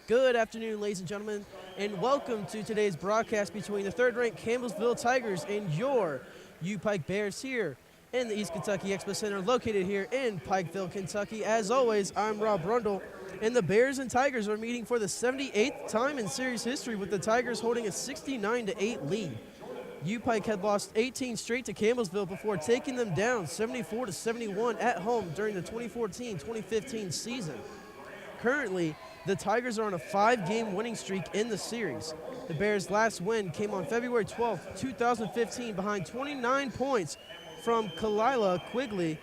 Good afternoon, ladies and gentlemen, and welcome to today's broadcast between the third-ranked Campbellsville Tigers and your UPIKE Bears here in the East Kentucky Expo Center, located here in Pikeville, Kentucky. As always, I'm Rob Brundle, and the Bears and Tigers are meeting for the 78th time in series history, with the Tigers holding a 69-8 lead. UPIKE had lost 18 straight to Campbellsville before taking them down 74-71 at home during the 2014-2015 season. Currently, the Tigers are on a 5-game winning streak in the series. The Bears' last win came on February 12, 2015, behind 29 points from Kalila Quigley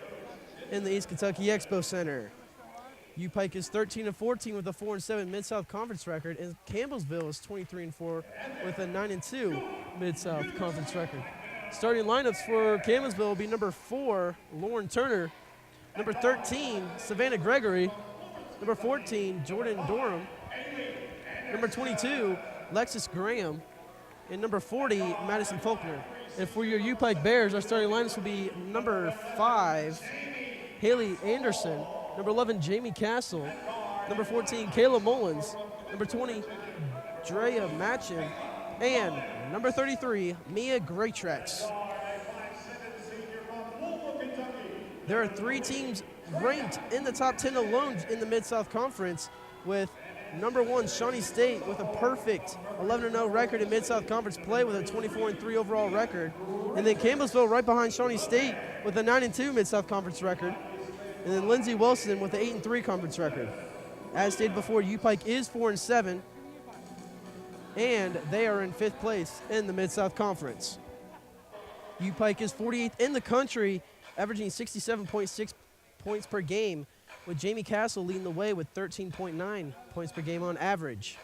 in the East Kentucky Expo Center. UPIKE is 13-14 with a 4-7 Mid-South Conference record, and Campbellsville is 23-4 with a 9-2 Mid-South Conference record. Starting lineups for Campbellsville will be number 4, Lauren Turner, number 13, Savannah Gregory, number 14, Jordan Dorham, number 22, Lexus Graham, and number 40, Madison Faulkner. And for your UPIKE Bears, our starting lineups will be number 5, Haley Anderson, number 11, Jamie Castle, number 14, Kayla Mullins, number 20, Drea Matchin, and number 33, Mia Greatrex. There are 3 teams ranked in the top 10 alone in the Mid-South Conference, with number 1, Shawnee State, with a perfect 11-0 record in Mid-South Conference play with a 24-3 overall record. And then Campbellsville right behind Shawnee State with a 9-2 Mid-South Conference record. And then Lindsey Wilson with an 8-3 conference record. As stated before, UPIKE is 4-7, and they are in 5th place in the Mid-South Conference. UPIKE is 48th in the country, averaging 67.6 points per game, with Jamie Castle leading the way with 13.9 points per game on average.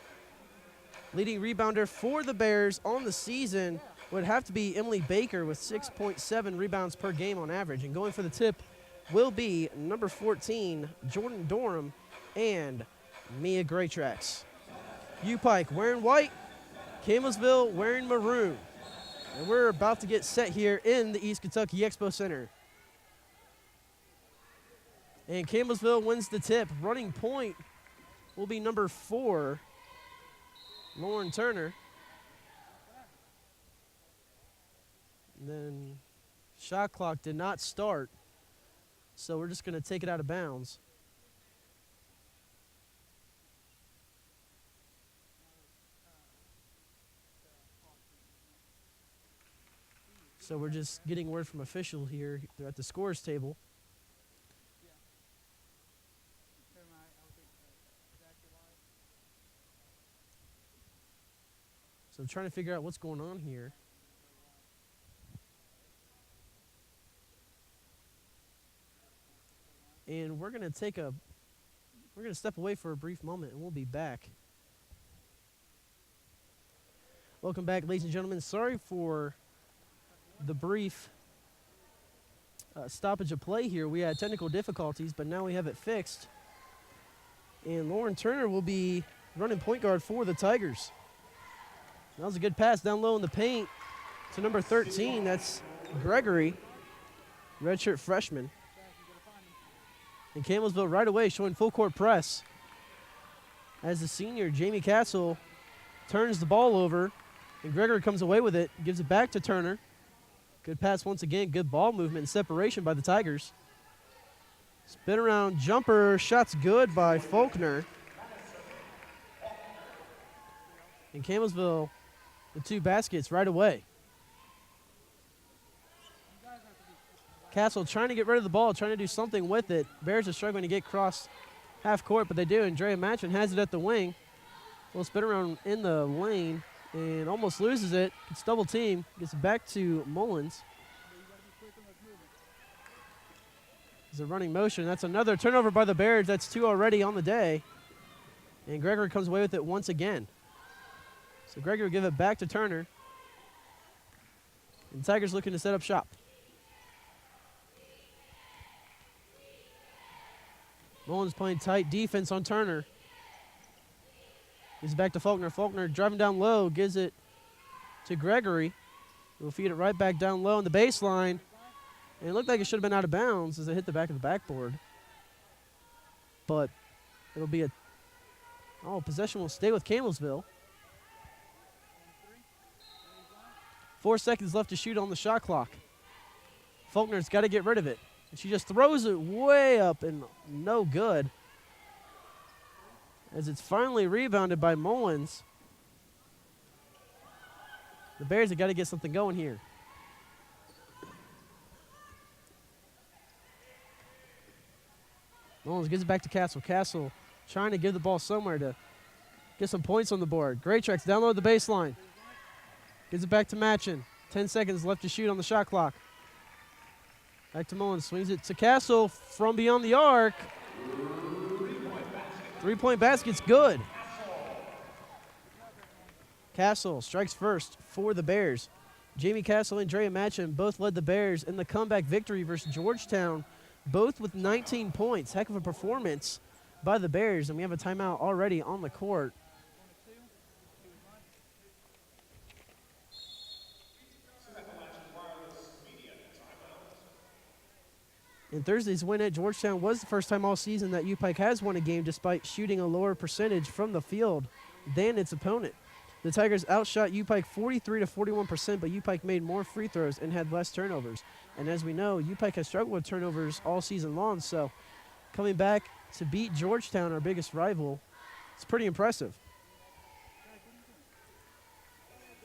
Leading rebounder for the Bears on the season would have to be Emily Baker with 6.7 rebounds per game on average. And going for the tip will be number 14, Jordan Dorham, and Mia Greatrex. UPIKE wearing white, Campbellsville wearing maroon. And we're about to get set here in the East Kentucky Expo Center. And Campbellsville wins the tip. Running point will be number 4, Lauren Turner. And then shot clock did not start, so we're just going to take it out of bounds. So we're just getting word from official here. They're at the scores table. So I'm trying to figure out what's going on here. And we're going to step away for a brief moment, and we'll be back. Welcome back, ladies and gentlemen. Sorry for the brief stoppage of play here. We had technical difficulties, but now we have it fixed. And Lauren Turner will be running point guard for the Tigers. That was a good pass down low in the paint to number 13. That's Gregory, redshirt freshman. And Campbellsville right away showing full court press as the senior, Jamie Castle, turns the ball over, and Gregory comes away with it, gives it back to Turner. Good pass once again, good ball movement and separation by the Tigers. Spin around jumper, shot's good by Faulkner. And Campbellsville with 2 baskets right away. Castle trying to get rid of the ball, trying to do something with it. Bears are struggling to get across half court, but they do. And Drea Matchin has it at the wing. Little spin around in the lane and almost loses it. It's double team. Gets it back to Mullins. It's a running motion. That's another turnover by the Bears. That's 2 already on the day. And Gregory comes away with it once again. So Gregory will give it back to Turner. And the Tigers looking to set up shop. Mullins playing tight defense on Turner. Gives it back to Faulkner. Faulkner driving down low, gives it to Gregory. We'll feed it right back down low on the baseline. And it looked like it should have been out of bounds as it hit the back of the backboard. But it'll be Oh, possession will stay with Campbellsville. 4 seconds left to shoot on the shot clock. Faulkner's got to get rid of it. And she just throws it way up and no good. As it's finally rebounded by Mullins. The Bears have got to get something going here. Mullins gives it back to Castle. Castle trying to give the ball somewhere to get some points on the board. Greatrex download the baseline. Gives it back to Matchin. 10 seconds left to shoot on the shot clock. Back to Mullins. Swings it to Castle from beyond the arc. 3-point basket's good. Castle strikes first for the Bears. Jamie Castle and Drea Matchin both led the Bears in the comeback victory versus Georgetown, both with 19 points. Heck of a performance by the Bears, and we have a timeout already on the court. And Thursday's win at Georgetown was the first time all season that UPIKE has won a game despite shooting a lower percentage from the field than its opponent. The Tigers outshot UPIKE 43-41%, but UPIKE made more free throws and had less turnovers. And as we know, UPIKE has struggled with turnovers all season long, so coming back to beat Georgetown, our biggest rival, it's pretty impressive.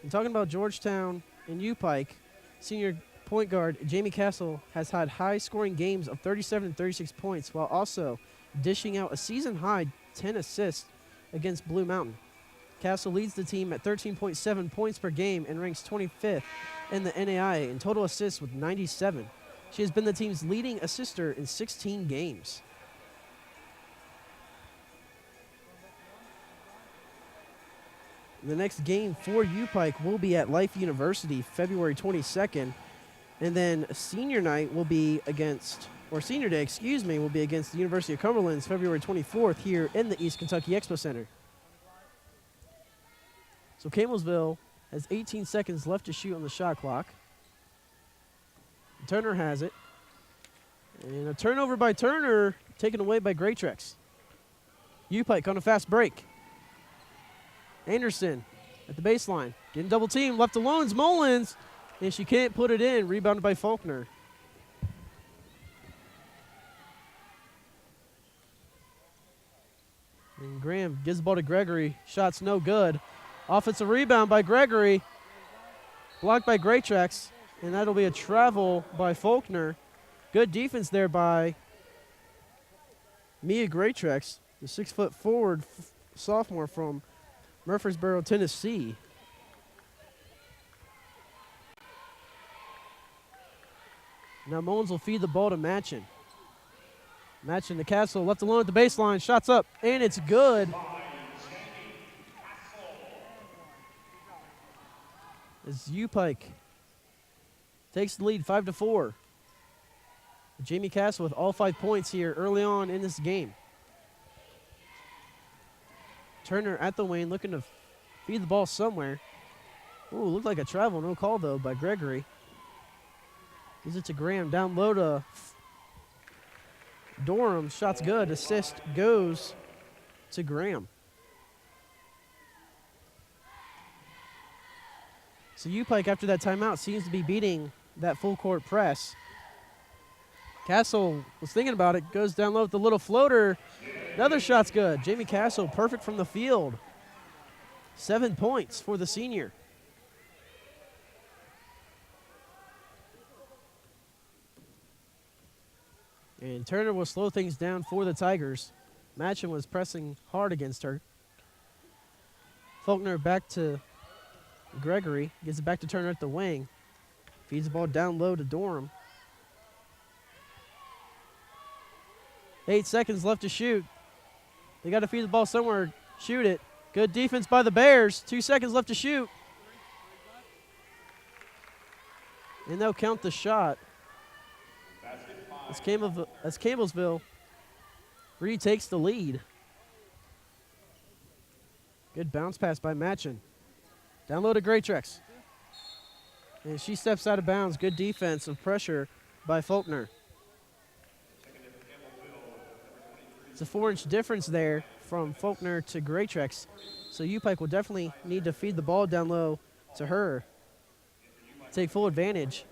And talking about Georgetown and UPIKE, senior point guard Jamie Castle has had high-scoring games of 37 and 36 points while also dishing out a season-high 10 assists against Blue Mountain. Castle leads the team at 13.7 points per game and ranks 25th in the NAIA in total assists with 97. She has been the team's leading assister in 16 games. The next game for UPIKE will be at Life University February 22nd. And then senior night will be against, or senior day, excuse me, will be against the University of Cumberland's February 24th here in the East Kentucky Expo Center. So Campbellsville has 18 seconds left to shoot on the shot clock. Turner has it. And a turnover by Turner taken away by Greatrex. UPIKE on a fast break. Anderson at the baseline. Getting double team, left alone is Mullins. And she can't put it in, rebounded by Faulkner. And Graham gives the ball to Gregory. Shot's no good. Offensive rebound by Gregory. Blocked by Greatrex. And that'll be a travel by Faulkner. Good defense there by Mia Greatrex, the 6-foot forward sophomore from Murfreesboro, Tennessee. Now Mullins will feed the ball to Matchin. Matchin to Castle, left alone at the baseline. Shots up, and it's good. As UPIKE takes the lead 5-4. Jamie Castle with all 5 points here early on in this game. Turner at the wing looking to feed the ball somewhere. Ooh, looked like a travel. No call, though, by Gregory. Gives it to Graham. Down low to Durham. Shot's good. Assist goes to Graham. So UPIKE, after that timeout, seems to be beating that full court press. Castle was thinking about it. Goes down low with the little floater. Another shot's good. Jamie Castle, perfect from the field. 7 points for the senior. And Turner will slow things down for the Tigers. Matchin was pressing hard against her. Faulkner back to Gregory. Gives it back to Turner at the wing. Feeds the ball down low to Durham. 8 seconds left to shoot. They got to feed the ball somewhere. Shoot it. Good defense by the Bears. 2 seconds left to shoot. And they'll count the shot. As Campbellsville retakes the lead. Good bounce pass by Matchin. Down low to Greatrex. And she steps out of bounds. Good defense of pressure by Faulkner. It's a 4-inch difference there from Faulkner to Greatrex. So UPIKE will definitely need to feed the ball down low to her. Take full advantage.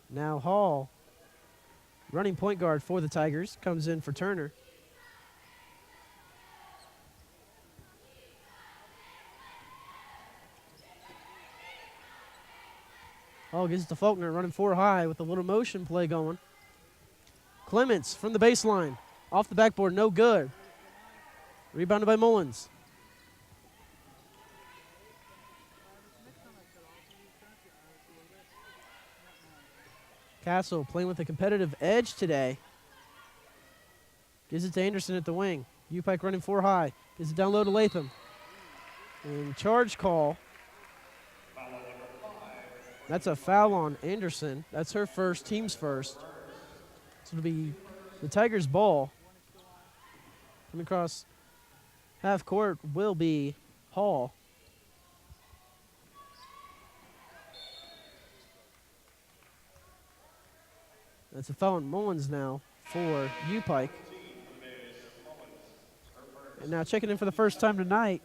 Now Hall, running point guard for the Tigers, comes in for Turner. Hall gives it to Faulkner, running 4 high with a little motion play going. Clements from the baseline. Off the backboard, no good. Rebounded by Mullins. Castle playing with a competitive edge today. Gives it to Anderson at the wing. UPIKE running 4 high. Gives it down low to Latham. And charge call. That's a foul on Anderson. That's her first, team's first. So it'll be the Tigers' ball. Coming across half court will be Hall. That's a foul on Mullins now for UPIKE. And now checking in for the first time tonight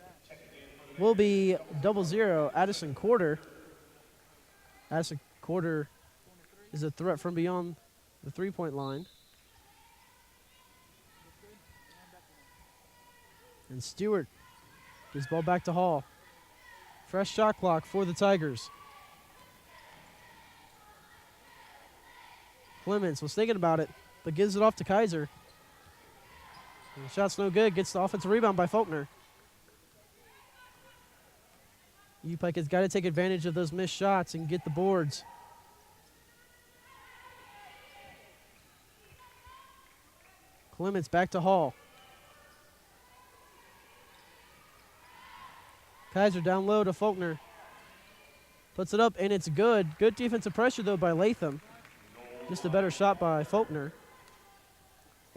will be 00 Addison Quarter. Addison Quarter is a threat from beyond the three-point line. And Stewart gives ball back to Hall. Fresh shot clock for the Tigers. Clements was thinking about it, but gives it off to Kaiser. And the shot's no good. Gets the offensive rebound by Faulkner. UPIKE has got to take advantage of those missed shots and get the boards. Clements back to Hall. Kaiser down low to Faulkner. Puts it up, and it's good. Good defensive pressure, though, by Latham. Just a better shot by Faulkner.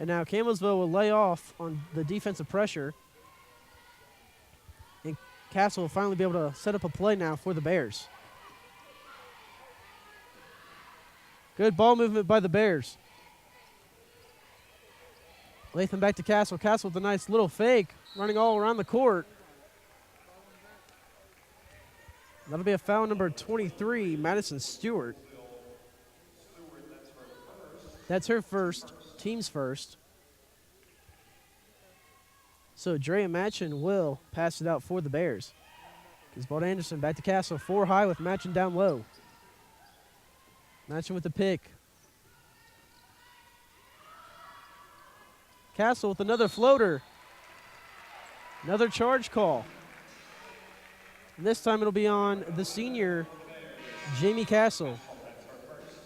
And now Campbellsville will lay off on the defensive pressure. And Castle will finally be able to set up a play now for the Bears. Good ball movement by the Bears. Latham back to Castle. Castle with a nice little fake, running all around the court. That'll be a foul number 23, Madison Stewart. That's her first, team's first. So Drea Matchin will pass it out for the Bears. Gives ball to Anderson, back to Castle, 4 high with Matchin down low. Matchin with the pick. Castle with another floater. Another charge call. And this time it'll be on the senior, Jamie Castle.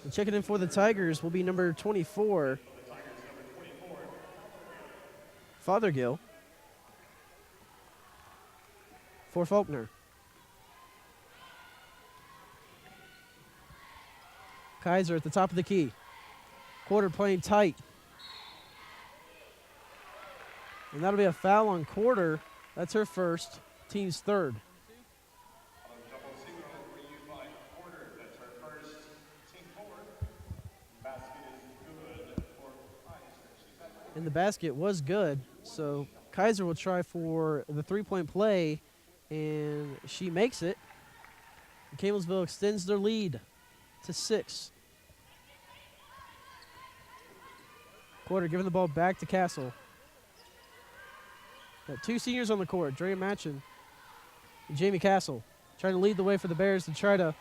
And checking in for the Tigers will be number 24, Fothergill. For Faulkner. Kaiser at the top of the key. Quarter playing tight. And that'll be a foul on Quarter. That's her first, team's third. And the basket was good, so Kaiser will try for the three-point play, and she makes it. And Campbellsville extends their lead to 6. Quarter giving the ball back to Castle. Got 2 seniors on the court, Drea Matchin and Jamie Castle, trying to lead the way for the Bears to try to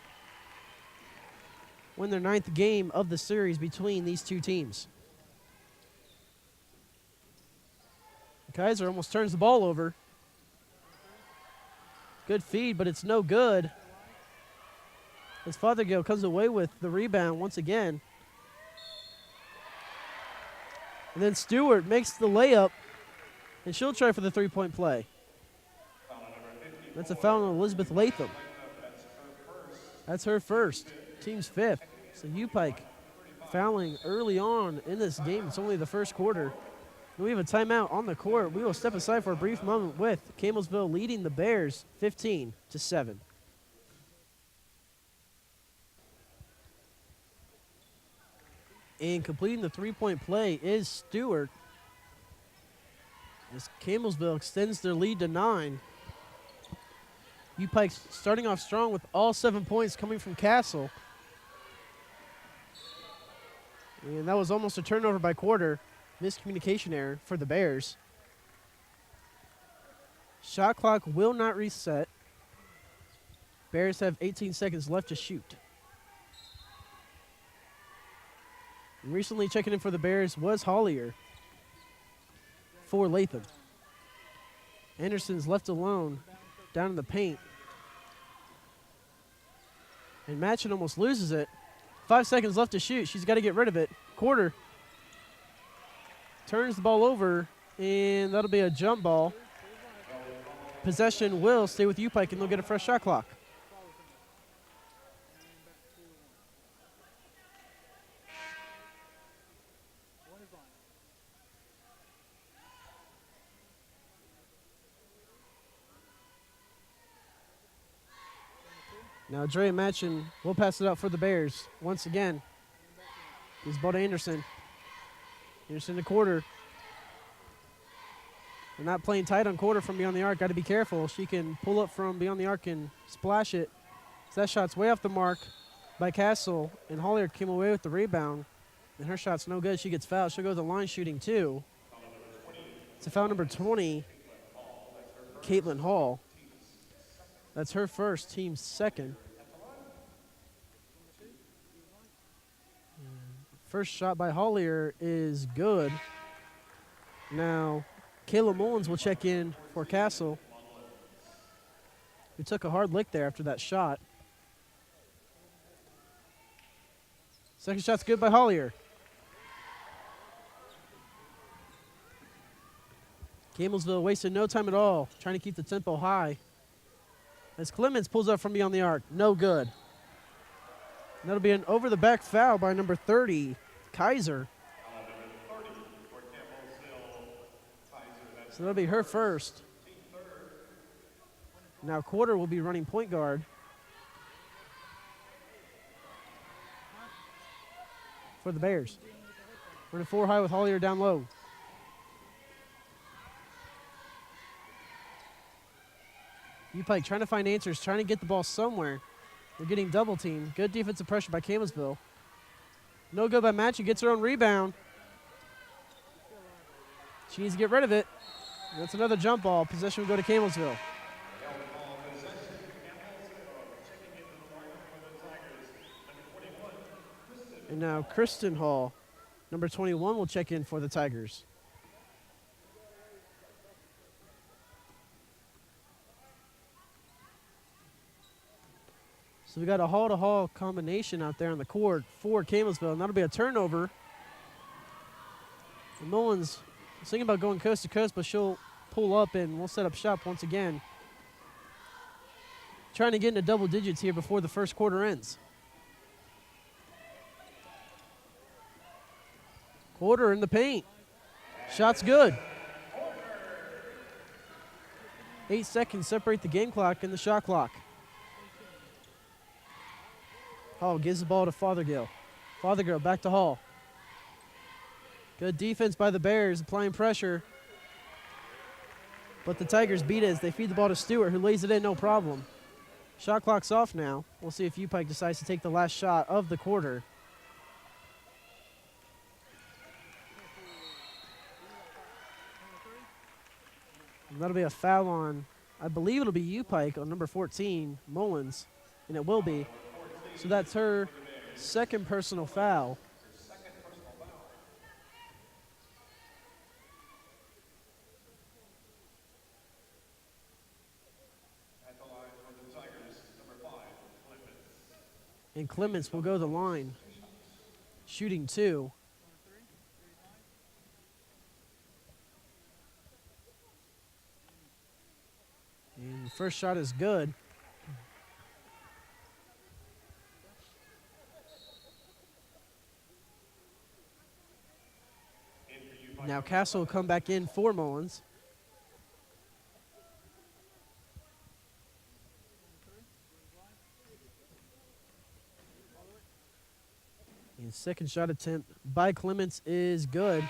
win their 9th game of the series between these two teams. Kaiser almost turns the ball over. Good feed, but it's no good. As Fothergill comes away with the rebound once again. And then Stewart makes the layup, and she'll try for the three-point play. That's a foul on Elizabeth Latham. That's her first, team's 5th. So UPIKE fouling early on in this game. It's only the first quarter. We have a timeout on the court. We will step aside for a brief moment with Campbellsville leading the Bears 15-7. And completing the three-point play is Stewart. As Campbellsville extends their lead to 9. UPIKE starting off strong with all 7 points coming from Castle. And that was almost a turnover by quarter. Miscommunication error for the Bears. Shot clock will not reset. Bears have 18 seconds left to shoot. And recently checking in for the Bears was Hollier for Latham. Anderson's left alone down in the paint. And Matchin almost loses it. 5 seconds left to shoot. She's got to get rid of it. Quarter turns the ball over, and that'll be a jump ball. Possession will stay with UPIKE, and they'll get a fresh shot clock. Now Dre Matchin will pass it out for the Bears once again. He's ball to Anderson. Anderson to quarter. They're not playing tight on quarter from beyond the arc. Got to be careful. She can pull up from beyond the arc and splash it. So that shot's way off the mark by Castle, and Hollier came away with the rebound. And her shot's no good. She gets fouled. She'll go to the line shooting 2. It's a foul number 20, Caitlin Hall. That's her first, team's second. First shot by Hollier is good. Now, Kayla Mullins will check in for Castle, who took a hard lick there after that shot. Second shot's good by Hollier. Campbellsville wasted no time at all, trying to keep the tempo high. As Clemens pulls up from beyond the arc, no good. And that'll be an over-the-back foul by number 30, Kaiser. So that'll be her first. Now Quarter will be running point guard for the Bears. Running 4 high with Hollier down low. UPIKE trying to find answers, trying to get the ball somewhere. They're getting double teamed. Good defensive pressure by Campbellsville. No good by Matchin. Gets her own rebound. She needs to get rid of it. That's another jump ball. Possession will go to Campbellsville. And now Kristen Hall, number 21, will check in for the Tigers. So we got a hall-to-hall combination out there on the court for Campbellsville, and that'll be a turnover. And Mullins is thinking about going coast to coast, but she'll pull up and we'll set up shop once again. Trying to get into double digits here before the first quarter ends. Quarter in the paint. Shot's good. 8 seconds separate the game clock and the shot clock. Hall gives the ball to Fothergill. Fothergill back to Hall. Good defense by the Bears, applying pressure. But the Tigers beat it as they feed the ball to Stewart, who lays it in no problem. Shot clock's off now. We'll see if UPIKE decides to take the last shot of the quarter. And that'll be a foul on, I believe it'll be UPIKE on number 14, Mullins, and it will be. So that's her second personal foul. And Clements will go to the line, shooting 2. And the first shot is good. Now Castle will come back in for Mullins. And The second shot attempt by Clements is good.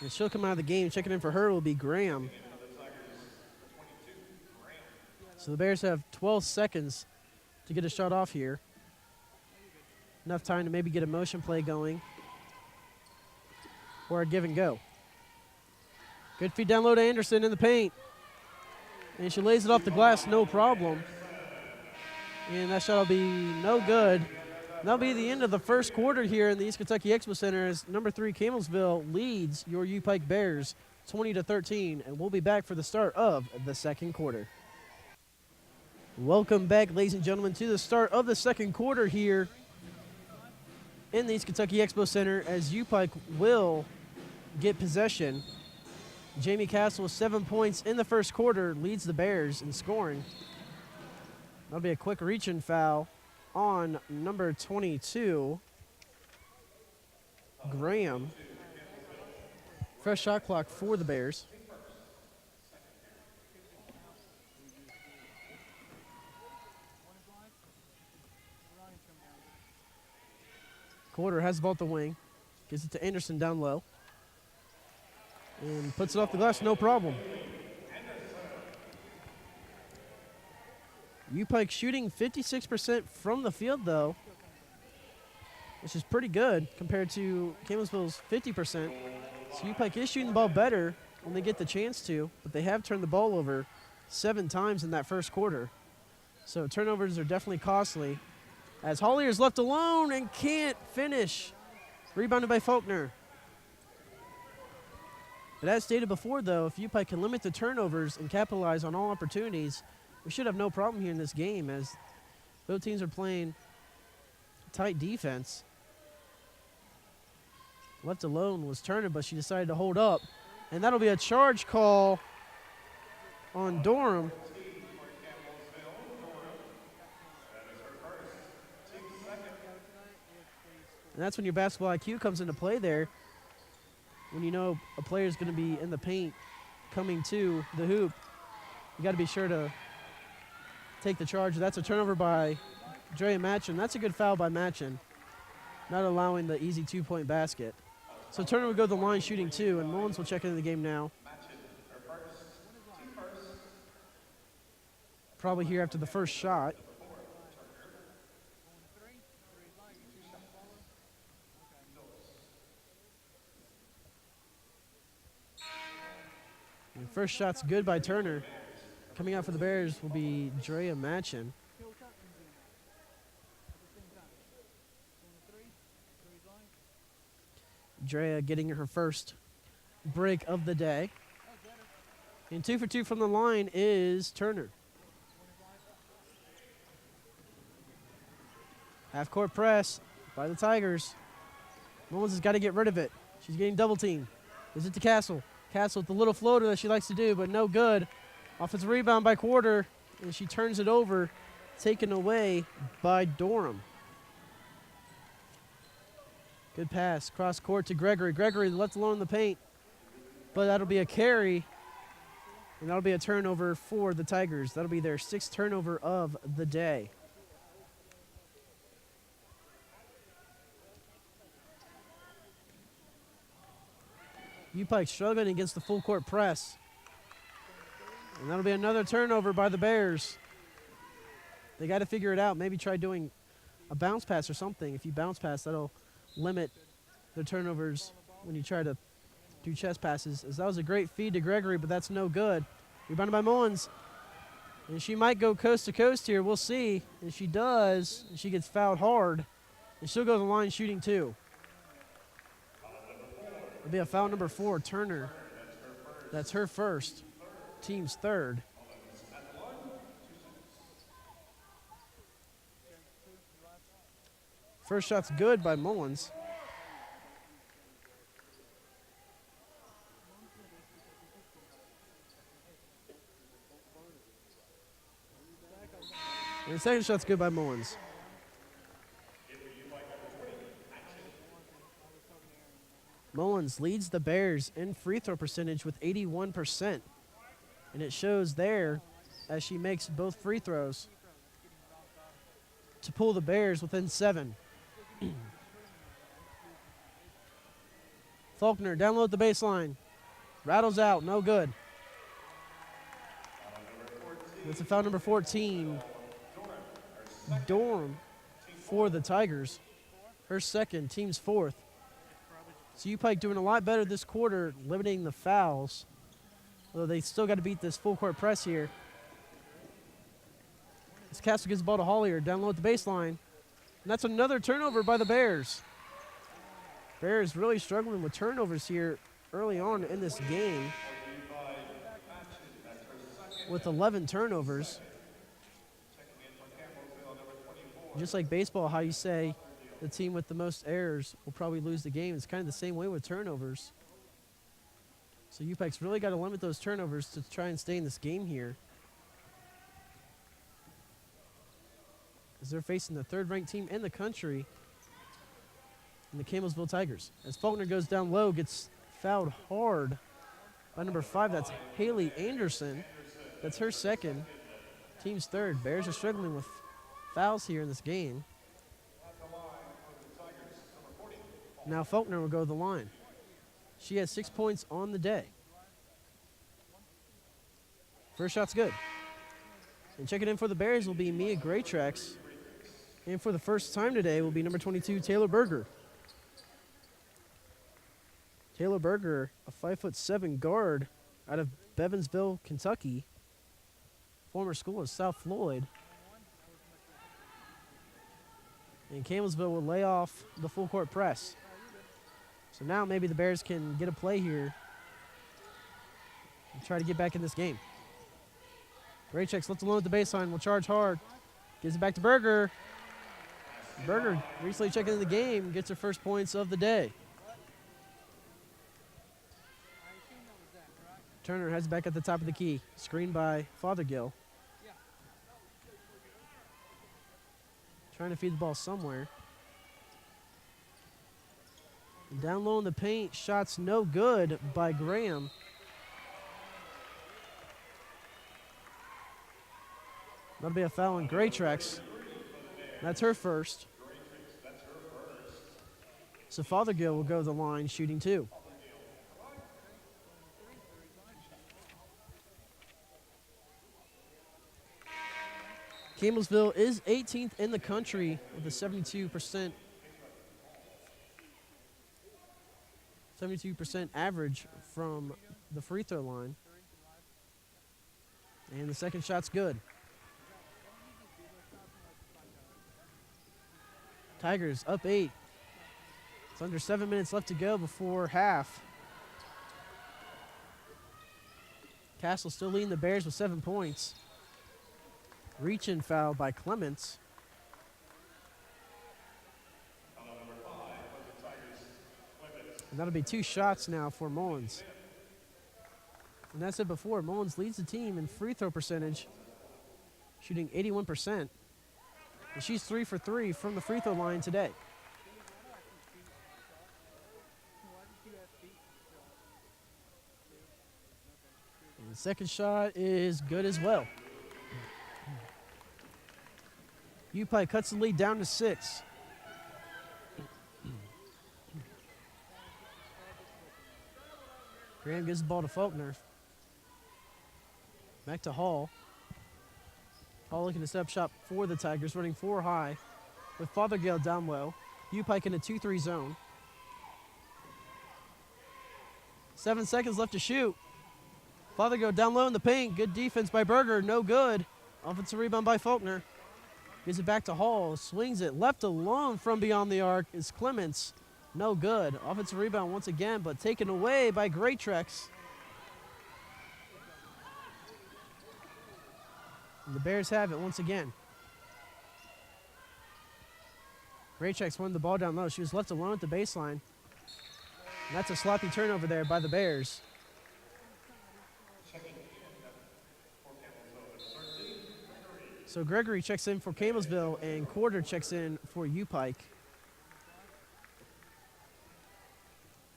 And she'll come out of the game. Checking in for her will be Graham. So the Bears have 12 seconds to get a shot off here. Enough time to maybe get a motion play going or a give and go. Good feed down low to Anderson in the paint. And she lays it off the glass, no problem. And that shot will be no good. That'll be the end of the first quarter here in the East Kentucky Expo Center as number 3 Campbellsville leads your UPIKE Bears 20-13. And we'll be back for the start of the second quarter. Welcome back, ladies and gentlemen, to the start of the second quarter here in the East Kentucky Expo Center as UPIKE will get possession. Jamie Castle with 7 points in the first quarter leads the Bears in scoring. That'll be a quick reach-in foul on number 22, Graham. Fresh shot clock for the Bears. Quarter has the ball at the wing. Gives it to Anderson down low. And puts it off the glass, no problem. UPIKE shooting 56% from the field, though, which is pretty good compared to Campbellsville's 50%. So UPIKE is shooting the ball better when they get the chance to, but they have turned the ball over 7 times in that first quarter. So turnovers are definitely costly. As Hollier is left alone and can't finish. Rebounded by Faulkner. But as stated before, though, if UPIKE can limit the turnovers and capitalize on all opportunities, we should have no problem here in this game as both teams are playing tight defense. Left alone was Turner, but she decided to hold up. And that'll be a charge call on Durham. And that's when your basketball IQ comes into play there. When you know a player is going to be in the paint coming to the hoop, you got to be sure to take the charge. That's a turnover by Drea Matchin. That's a good foul by Matchin, not allowing the easy 2-point basket. So Turner will go to the line shooting 2, and Mullins will check into the game now. Probably here after the first shot. And first shot's good by Turner. Coming out for the Bears will be Drea Matchin. Drea getting her first break of the day. And 2 for 2 from the line is Turner. Half-court press by the Tigers. Mullins has got to get rid of it. She's getting double teamed. Is it to Castle? Castle with the little floater that she likes to do, but no good. Offensive rebound by Quarter, and she turns it over, taken away by Durham. Good pass, cross court to Gregory. Gregory left alone in the paint, but that'll be a carry, and that'll be a turnover for the Tigers. That'll be their 6th turnover of the day. UPIKE struggling against the full court press. And that'll be another turnover by the Bears. They got to figure it out. Maybe try doing a bounce pass or something. If you bounce pass, that'll limit the turnovers when you try to do chest passes. As that was a great feed to Gregory, but that's no good. Rebounded by Mullins. And she might go coast to coast here. We'll see. And she does. And she gets fouled hard. And she'll go to the line shooting 2. It'll be a foul number 4, Turner. That's her first, team's 3rd. First shot's good by Mullins. And the second shot's good by Mullins. Mullins leads the Bears in free throw percentage with 81%. And it shows there as she makes both free throws to pull the Bears within 7. Faulkner down low at the baseline. Rattles out, no good. That's a foul number 14. Dorm for the Tigers. Her second, team's fourth. So UPIKE doing a lot better this quarter, limiting the fouls. Although they still got to beat this full court press here. As Castle gives the ball to Hollier, down low at the baseline. And that's another turnover by the Bears. Bears really struggling with turnovers here early on in this game. With 11 turnovers. Just like baseball, how you say the team with the most errors will probably lose the game. It's kind of the same way with turnovers. So UPIKE's really got to limit those turnovers to try and stay in this game here. As they're facing the third-ranked team in the country in the Campbellsville Tigers. As Faulkner goes down low, gets fouled hard by number 5. That's Haley Anderson. That's her second. Team's third. Bears are struggling with fouls here in this game. Now Faulkner will go to the line. She has 6 points on the day. First shot's good. And checking in for the Bears will be Mia Graytrex. And for the first time today will be number 22, Taylor Berger. Taylor Berger, a 5'7" guard out of Bevansville, Kentucky. Former school of South Floyd. And Campbellsville will lay off the full court press. So now maybe the Bears can get a play here and try to get back in this game. Graychecks left alone at the baseline, will charge hard. Gives it back to Berger. Berger recently checking in the game, gets her first points of the day. Turner has it back at the top of the key. Screened by Fothergill. Trying to feed the ball somewhere. And down low in the paint, shots no good by Graham. That'll be a foul on Graytrex. That's her first. So Fothergill will go to the line shooting 2. Campbellsville is 18th in the country with a 72% average from the free throw line. And the second shot's good. Tigers up 8. It's under 7 minutes left to go before half. Castle still leading the Bears with 7 points. Reach-in foul by Clements. And that'll be 2 shots now for Mullins. And as I said before, Mullins leads the team in free throw percentage, shooting 81%. And she's 3 for 3 from the free throw line today. And the second shot is good as well. UPIKE cuts the lead down to 6. Graham gives the ball to Faulkner. Back to Hall. Hall looking to set up shop for the Tigers, running 4 high with Fothergill down low. UPIKE in a 2-3 zone. 7 seconds left to shoot. Fothergill down low in the paint. Good defense by Berger. No good. Offensive rebound by Faulkner. Gives it back to Hall. Swings it. Left alone from beyond the arc is Clements. No good. Offensive rebound once again, but taken away by Graytrex. And the Bears have it once again. Graytrex won the ball down low. She was left alone at the baseline. And that's a sloppy turnover there by the Bears. So Gregory checks in for Campbellsville and Quarter checks in for UPIKE.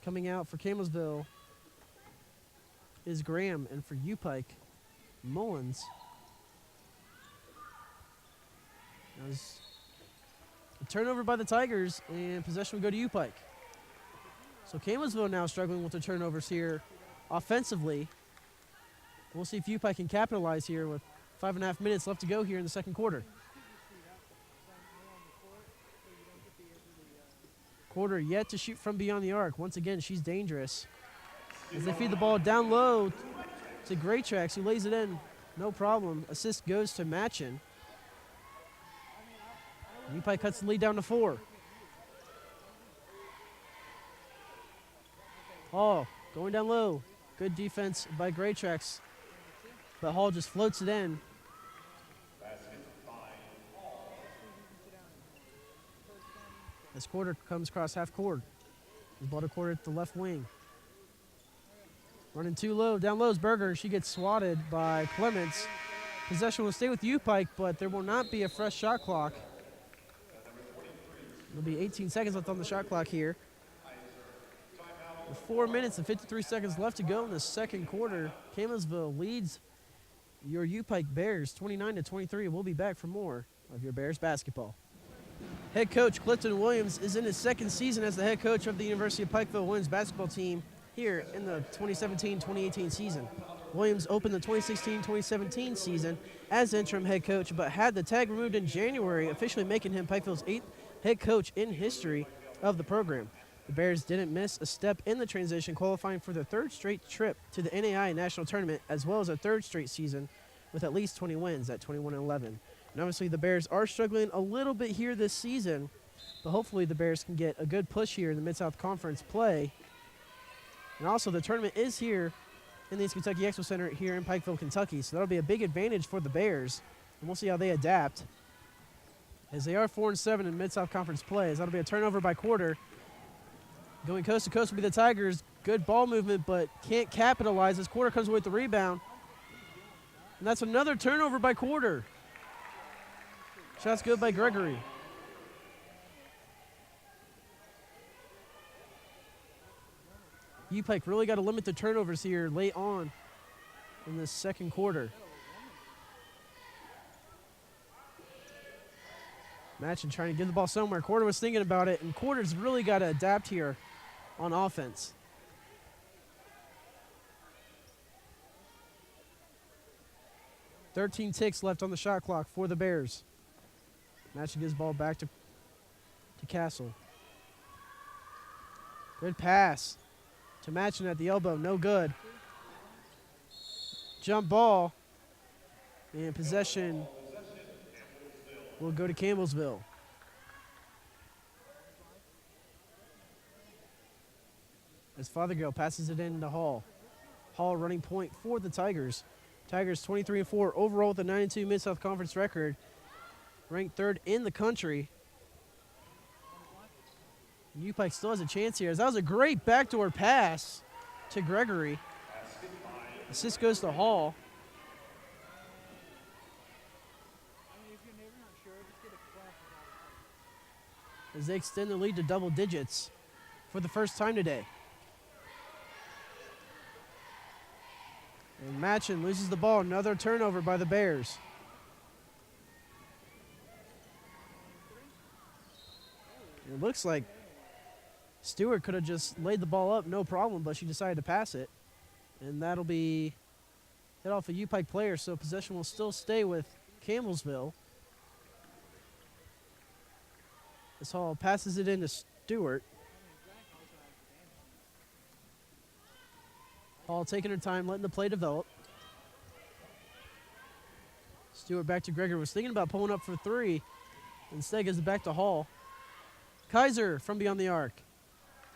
Coming out for Campbellsville is Graham, and for UPIKE, Mullins. That was a turnover by the Tigers, and possession will go to UPIKE. So Campbellsville now struggling with the turnovers here offensively. We'll see if UPIKE can capitalize here with 5.5 minutes left to go here in the second quarter. Quarter yet to shoot from beyond the arc. Once again, she's dangerous. As they feed the ball down low to Great Tracks, who lays it in. No problem. Assist goes to Matchin. UPIKE cuts the lead down to 4. Hall going down low. Good defense by Great Tracks. But Hall just floats it in. As Quarter comes across half court. He's ball to Quarter at the left wing. Running too low. Down low is Berger. She gets swatted by Clements. Possession will stay with UPIKE, but there will not be a fresh shot clock. There'll be 18 seconds left on the shot clock here. With 4 minutes and 53 seconds left to go in the second quarter, Campbellsville leads your UPIKE Bears 29-23. We'll be back for more of your Bears basketball. Head coach Clifton Williams is in his second season as the head coach of the University of Pikeville women's basketball team here in the 2017-2018 season. Williams opened the 2016-2017 season as interim head coach, but had the tag removed in January, officially making him Pikeville's 8th head coach in history of the program. The Bears didn't miss a step in the transition, qualifying for their 3rd straight trip to the NAI National Tournament, as well as a 3rd straight season with at least 20 wins at 21-11. And obviously the Bears are struggling a little bit here this season, but hopefully the Bears can get a good push here in the Mid-South Conference play. And also the tournament is here in the East Kentucky Expo Center here in Pikeville, Kentucky, so that'll be a big advantage for the Bears, and we'll see how they adapt. As they are 4-7 in Mid-South Conference play, as that'll be a turnover by Quarter. Going coast to coast will be the Tigers. Good ball movement, but can't capitalize as Quarter comes away with the rebound. And that's another turnover by Quarter. Shots good by Gregory. UPIKE really got to limit the turnovers here late on in this second quarter. Matchin trying to get the ball somewhere. Quarter was thinking about it, and Quarter's really got to adapt here on offense. .13 ticks left on the shot clock for the Bears. Matchin gives the ball back to Castle. Good pass to Matchin at the elbow. No good. Jump ball. And possession will go to Campbellsville. As Fothergill passes it in to Hall. Hall running point for the Tigers. Tigers 23-4 overall with a 9-2 Mid-South Conference record. Ranked 3rd in the country. UPIKE still has a chance here. As that was a great backdoor pass to Gregory. Assist goes to Hall. As they extend the lead to double digits for the first time today. And Matchin loses the ball. Another turnover by the Bears. It looks like Stewart could have just laid the ball up, no problem, but she decided to pass it. And that'll be hit off a UPIKE player, so possession will still stay with Campbellsville. This Hall passes it into Stewart. Hall taking her time, letting the play develop. Stewart back to Gregory. Was thinking about pulling up for 3. Instead gives it back to Hall. Kaiser from beyond the arc.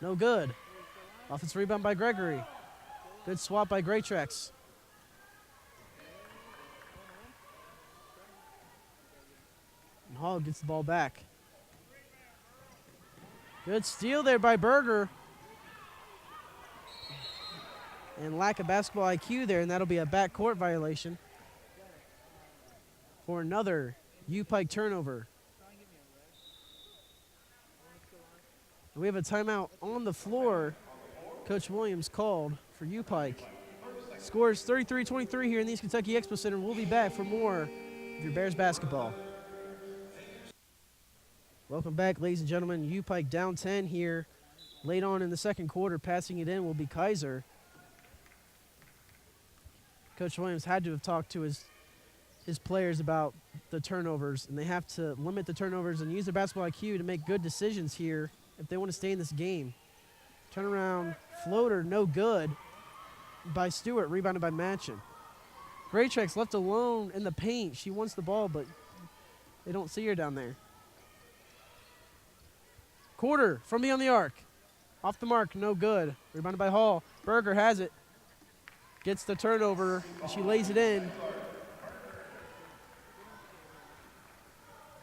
No good. Offensive rebound by Gregory. Good swap by Great Tracks. And Hall gets the ball back. Good steal there by Berger. And lack of basketball IQ there, and that'll be a backcourt violation for another UPIKE turnover. We have a timeout on the floor. Coach Williams called for UPIKE. Scores 33-23 here in the East Kentucky Expo Center. We'll be back for more of your Bears basketball. Welcome back, ladies and gentlemen. UPIKE down 10 here Late on in the second quarter, passing it in will be Kaiser. Coach Williams had to have talked to his players about the turnovers, and they have to limit the turnovers and use their basketball IQ to make good decisions here if they want to stay in this game. Turnaround floater, no good by Stewart, rebounded by Matchin. Graytrex left alone in the paint. She wants the ball, but they don't see her down there. Quarter from beyond the arc. Off the mark, no good. Rebounded by Hall. Berger has it. Gets the turnover. She lays it in.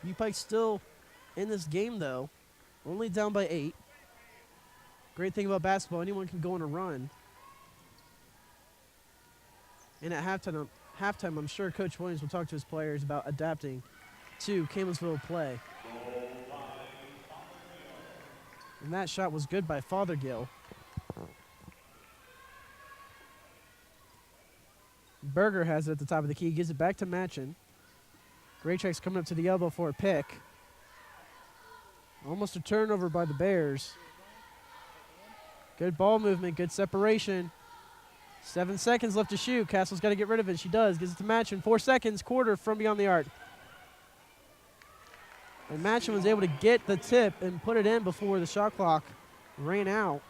UPIKE still in this game, though. Only down by 8. Great thing about basketball, anyone can go on a run. And at halftime, I'm sure Coach Williams will talk to his players about adapting to Campbellsville play. And that shot was good by Fothergill. Berger has it at the top of the key, gives it back to Matchin. Graytrex coming up to the elbow for a pick. Almost a turnover by the Bears. Good ball movement, good separation. 7 seconds left to shoot. Castle's got to get rid of it. She does. Gives it to Matchin. 4 seconds, quarter from beyond the arc. And Matchin was able to get the tip and put it in before the shot clock ran out.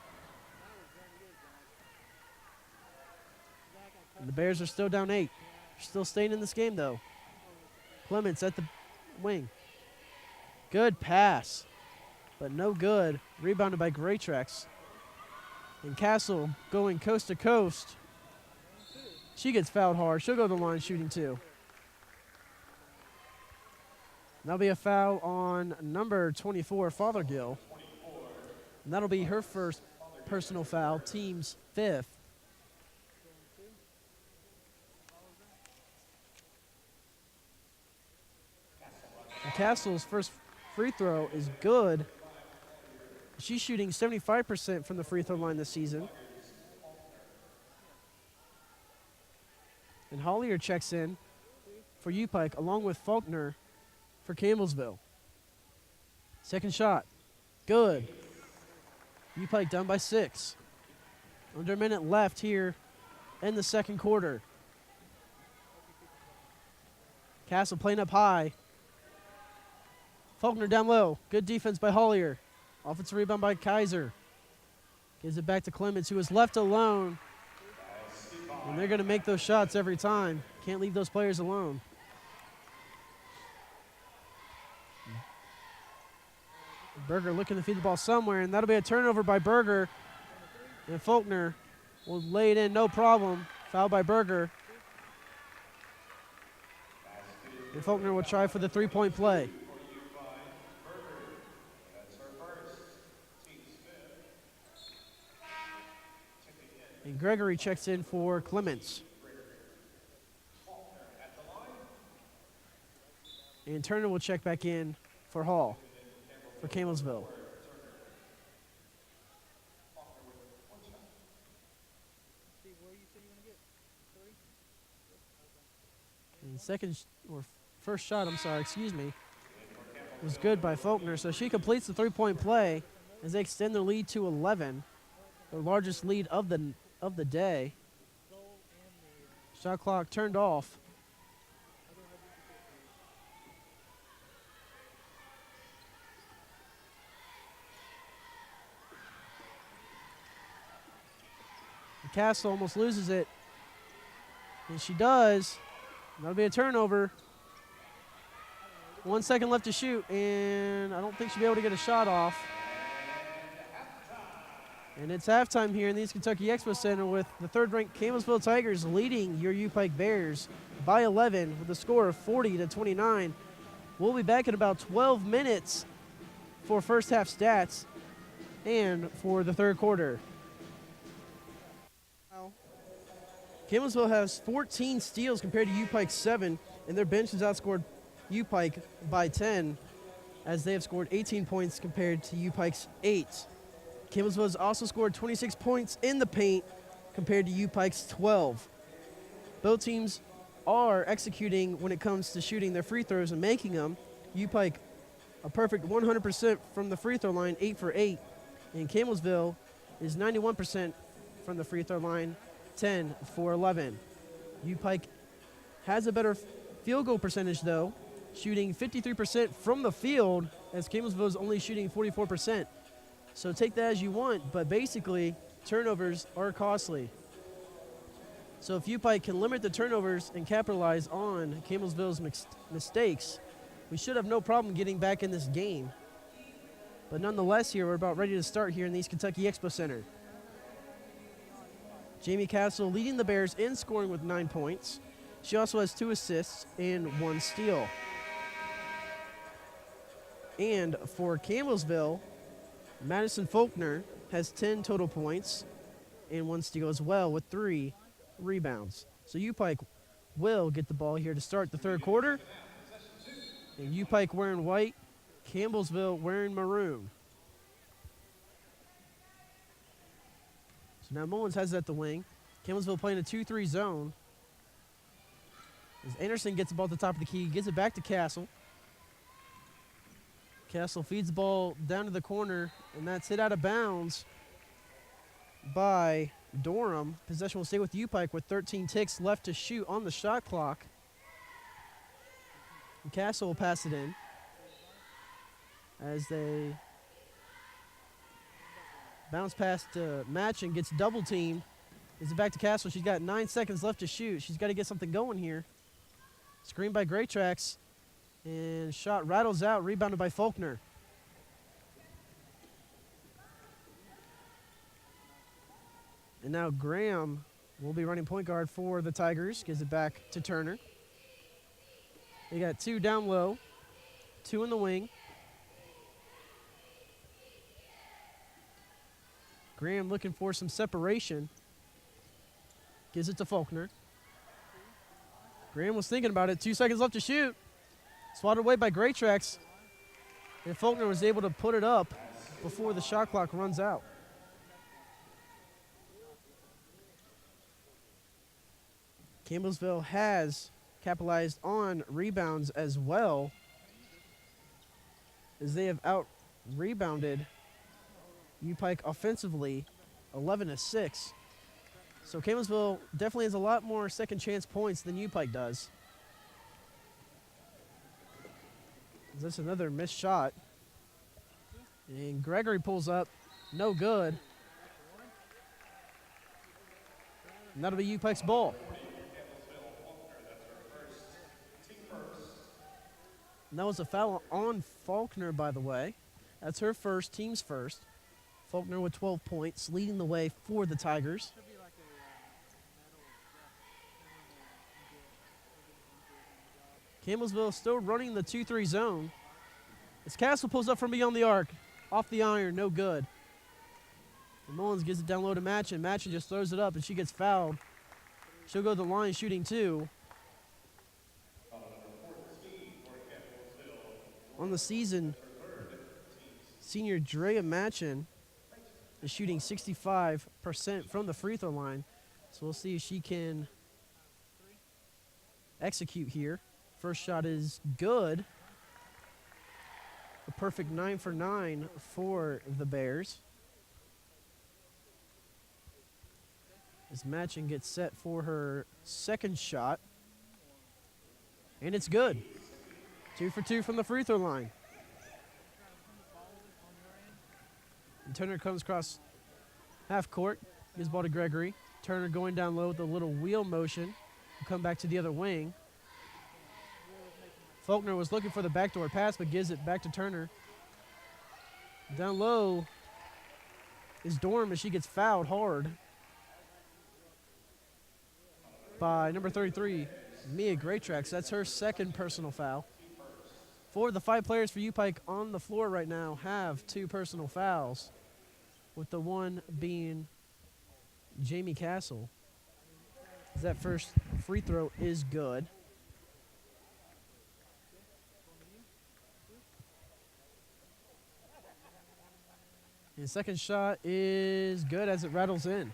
And the Bears are still down 8. Still staying in this game, though. Clements at the wing. Good pass, but no good. Rebounded by Graytrex. And Castle going coast to coast. She gets fouled hard. She'll go to the line shooting 2. That'll be a foul on number 24, Fothergill. And that'll be her first personal foul, team's 5th. And Castle's first free throw is good. She's shooting 75% from the free throw line this season. And Hollier checks in for UPIKE along with Faulkner for Campbellsville. Second shot, good. UPIKE down by 6. Under a minute left here in the second quarter. Castle playing up high. Faulkner down low. Good defense by Hollier. Offensive rebound by Kaiser. Gives it back to Clements, who is left alone. And they're going to make those shots every time. Can't leave those players alone. Berger looking to feed the ball somewhere, and that'll be a turnover by Berger. And Faulkner will lay it in, no problem. Foul by Berger. And Faulkner will try for the three-point play. And Gregory checks in for Clements. And Turner will check back in for Hall for Campbellsville. And first shot, was good by Faulkner. So she completes the three-point play as they extend their lead to 11, their largest lead of the day. Shot clock turned off. Castle almost loses it. And she does. That'll be a turnover. 1 second left to shoot, and I don't think she'll be able to get a shot off. And it's halftime here in the East Kentucky Expo Center with the third-ranked Campbellsville Tigers leading your UPIKE Bears by 11 with a score of 40-29. We'll be back in about 12 minutes for first half stats and for the third quarter. Campbellsville has 14 steals compared to UPIKE's 7, and their bench has outscored UPIKE by 10, as they have scored 18 points compared to UPIKE's 8. Campbellsville has also scored 26 points in the paint compared to UPIKE's 12. Both teams are executing when it comes to shooting their free throws and making them. UPIKE a perfect 100% from the free throw line, 8 for 8. And Campbellsville is 91% from the free throw line, 10 for 11. UPIKE has a better field goal percentage, though, shooting 53% from the field, as Campbellsville is only shooting 44%. So take that as you want, but basically, turnovers are costly. So if UPIKE can limit the turnovers and capitalize on Campbellsville's mistakes, we should have no problem getting back in this game. But nonetheless, here we're about ready to start here in the East Kentucky Expo Center. Jamie Castle leading the Bears in scoring with 9 points. She also has 2 assists and 1 steal. And for Campbellsville, Madison Faulkner has 10 total points and 1 steal as well with 3 rebounds. So UPIKE will get the ball here to start the third quarter. And UPIKE wearing white, Campbellsville wearing maroon. So now Mullins has it at the wing. Campbellsville playing a 2-3 zone. As Anderson gets the ball at the top of the key, gives it back to Castle. Castle feeds the ball down to the corner, and that's hit out of bounds by Durham. Possession will stay with UPIKE with 13 ticks left to shoot on the shot clock. And Castle will pass it in as they bounce past Match and gets double teamed. Is it back to Castle? She's got 9 seconds left to shoot. She's got to get something going here. Screen by Great Tracks, and shot rattles out, rebounded by Faulkner. And now Graham will be running point guard for the Tigers. Gives it back to Turner. They got 2 down low, 2 in the wing. Graham looking for some separation. Gives it to Faulkner. Graham was thinking about it. 2 seconds left to shoot. Swatted away by Great Tracks. And Faulkner was able to put it up before the shot clock runs out. Campbellsville has capitalized on rebounds as well, as they have out-rebounded UPIKE offensively, 11-6. So Campbellsville definitely has a lot more second chance points than UPIKE does. That's another missed shot. And Gregory pulls up, no good. And that'll be UPIKE's ball. And that was a foul on Faulkner, by the way. That's her first, team's first. Faulkner with 12 points, leading the way for the Tigers. Campbellsville still running the 2-3 zone. As Castle pulls up from beyond the arc. Off the iron, no good. And Mullins gives it down low to Matchin. Matchin just throws it up, and she gets fouled. She'll go to the line shooting 2. On the season, senior Drea Matchin is shooting 65% from the free throw line. So we'll see if she can execute here. First shot is good. A perfect 9 for 9 for the Bears. As Matchin gets set for her second shot. And it's good. 2 for 2 from the free throw line. And Turner comes across half court. Gives the ball to Gregory. Turner going down low with a little wheel motion. Will come back to the other wing. Faulkner was looking for the backdoor pass, but gives it back to Turner. Down low is Dorm as she gets fouled hard by number 33, Mia Greatrax. That's her second personal foul. 4 of the 5 players for UPIKE on the floor right now have 2 personal fouls, with the one being Jamie Castle. That first free throw is good. And the second shot is good as it rattles in.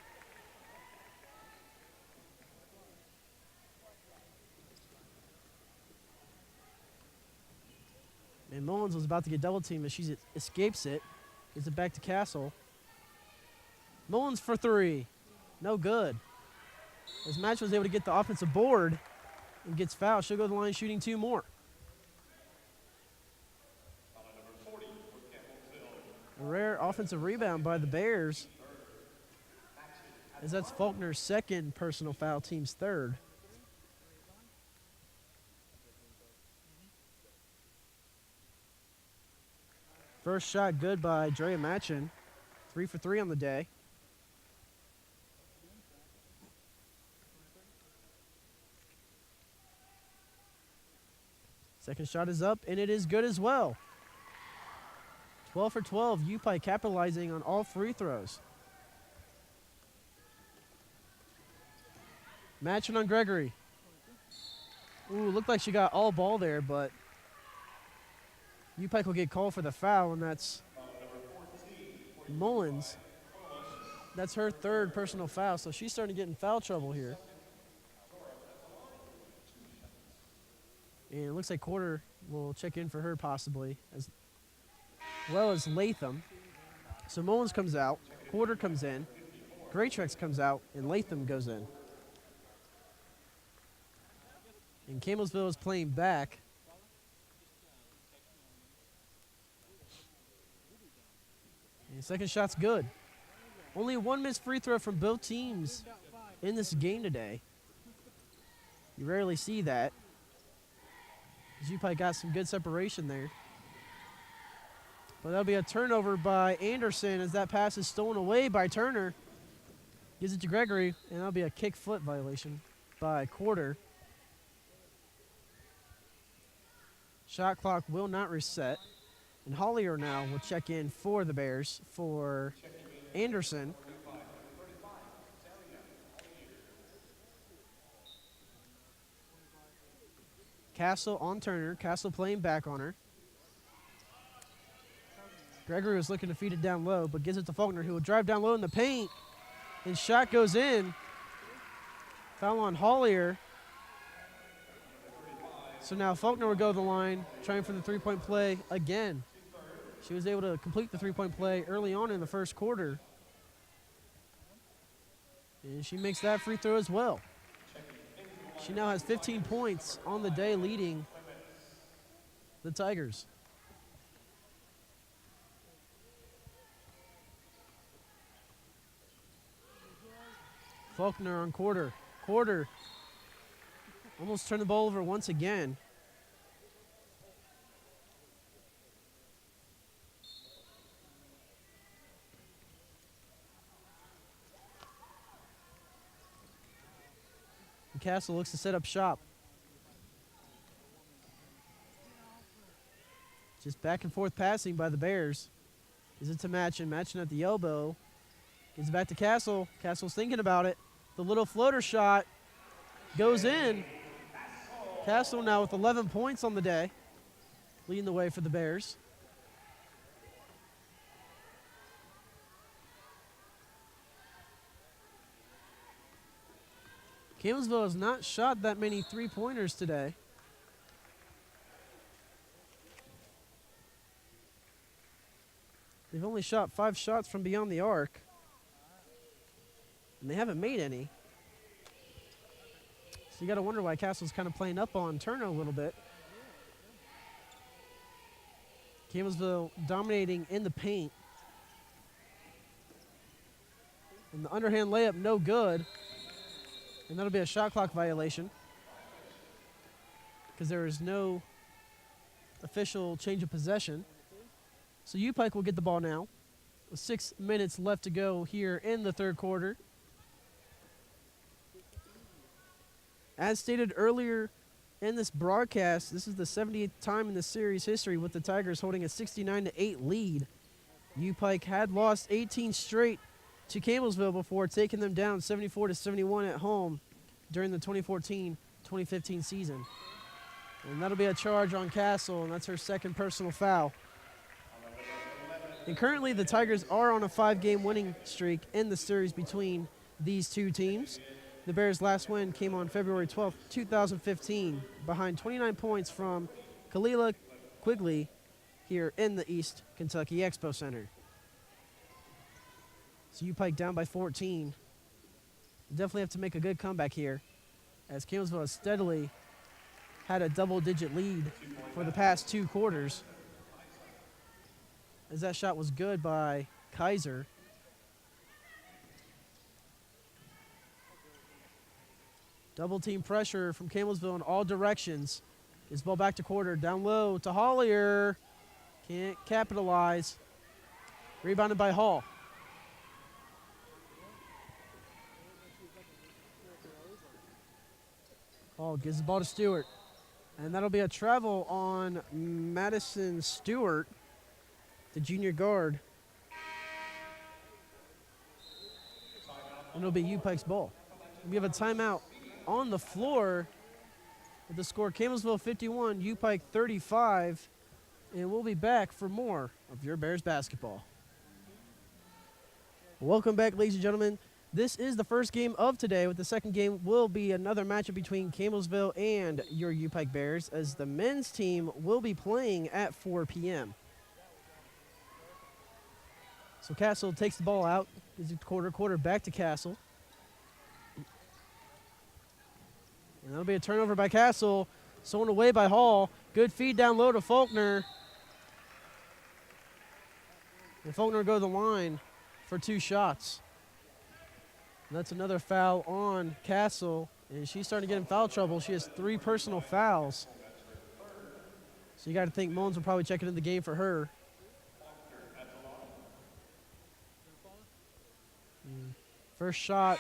And Mullins was about to get double teamed as she escapes it. Gives it back to Castle. Mullins for three. No good. As Match was able to get the offensive board and gets fouled, she'll go to the line shooting two more. A rare offensive rebound by the Bears, as that's Faulkner's second personal foul, team's third. First shot good by Drea Matchin. 3 for 3 on the day. Second shot is up, and it is good as well. 12 for 12, UPIKE capitalizing on all free throws. Matching on Gregory. Ooh, looked like she got all ball there, but UPIKE will get called for the foul, and that's Mullins. That's her third personal foul, so she's starting to get in foul trouble here. And it looks like Quarter will check in for her possibly, as well as Latham. So Mullins comes out, Quarter comes in, Greatrex comes out, and Latham goes in. And Campbellsville is playing back. And second shot's good. Only one missed free throw from both teams in this game today. You rarely see that. UPIKE got some good separation there. But that'll be a turnover by Anderson as that pass is stolen away by Turner. Gives it to Gregory, and that'll be a kick foot violation by Quarter. Shot clock will not reset. And Hollier now will check in for the Bears for Anderson. Castle on Turner. Castle playing back on her. Gregory was looking to feed it down low, but gives it to Faulkner, who will drive down low in the paint. And shot goes in. Foul on Hollier. So now Faulkner will go to the line, trying for the three-point play again. She was able to complete the three-point play early on in the first quarter. And she makes that free throw as well. She now has 15 points on the day, leading the Tigers. Faulkner on Quarter. Quarter almost turned the ball over once again. And Castle looks to set up shop. Just back and forth passing by the Bears. Gives it to Matchin. Matchin at the elbow. Gives it back to Castle. Castle's thinking about it. The little floater shot goes in. Castle now with 11 points on the day, leading the way for the Bears. Campbellsville has not shot that many three-pointers today. They've only shot 5 shots from beyond the arc, and they haven't made any. So you got to wonder why Castle's kind of playing up on Turner a little bit. Campbellsville dominating in the paint. And the underhand layup, no good. And that'll be a shot clock violation, because there is no official change of possession. So UPIKE will get the ball now, with 6 minutes left to go here in the third quarter. As stated earlier in this broadcast, this is the 70th time in the series history with the Tigers holding a 69-8 lead. UPIKE had lost 18 straight to Campbellsville before taking them down 74-71 at home during the 2014-2015 season. And that'll be a charge on Castle, and that's her second personal foul. And currently the Tigers are on a 5-game winning streak in the series between these two teams. The Bears' last win came on February 12, 2015, behind 29 points from Kalila Quigley here in the East Kentucky Expo Center. So UPIKE down by 14. Definitely have to make a good comeback here, as Campbellsville has steadily had a double-digit lead for the past 2 quarters. As that shot was good by Kaiser. Double team pressure from Campbellsville in all directions. Gets ball back to quarter, down low to Hollier. Can't capitalize. Rebounded by Hall. Hall gives the ball to Stewart. And that'll be a travel on Madison Stewart, the junior guard. And it'll be UPIKE's ball. We have a timeout on the floor with the score Campbellsville 51, UPIKE 35. And we'll be back for more of your Bears basketball. Welcome back, ladies and gentlemen. This is the first game of today, with the second game will be another matchup between Campbellsville and your UPIKE Bears, as the men's team will be playing at 4 p.m. So Castle takes the ball out, gives it quarter back to Castle. And that'll be a turnover by Castle, stolen away by Hall. Good feed down low to Faulkner. And Faulkner will go to the line for 2 shots. That's another foul on Castle, and she's starting to get in foul trouble. She has 3 personal fouls. So you got to think Mullins will probably check into the game for her. First shot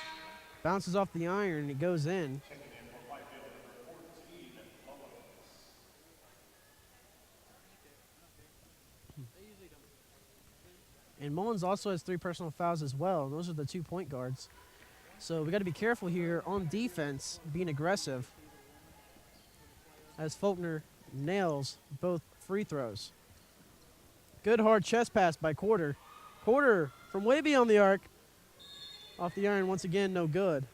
bounces off the iron, and it goes in. And Mullins also has 3 personal fouls as well, and those are the 2 point guards. So we got to be careful here on defense, being aggressive, as Faulkner nails both free throws. Good hard chest pass by Quarter. Quarter from way beyond the arc. Off the iron once again, no good.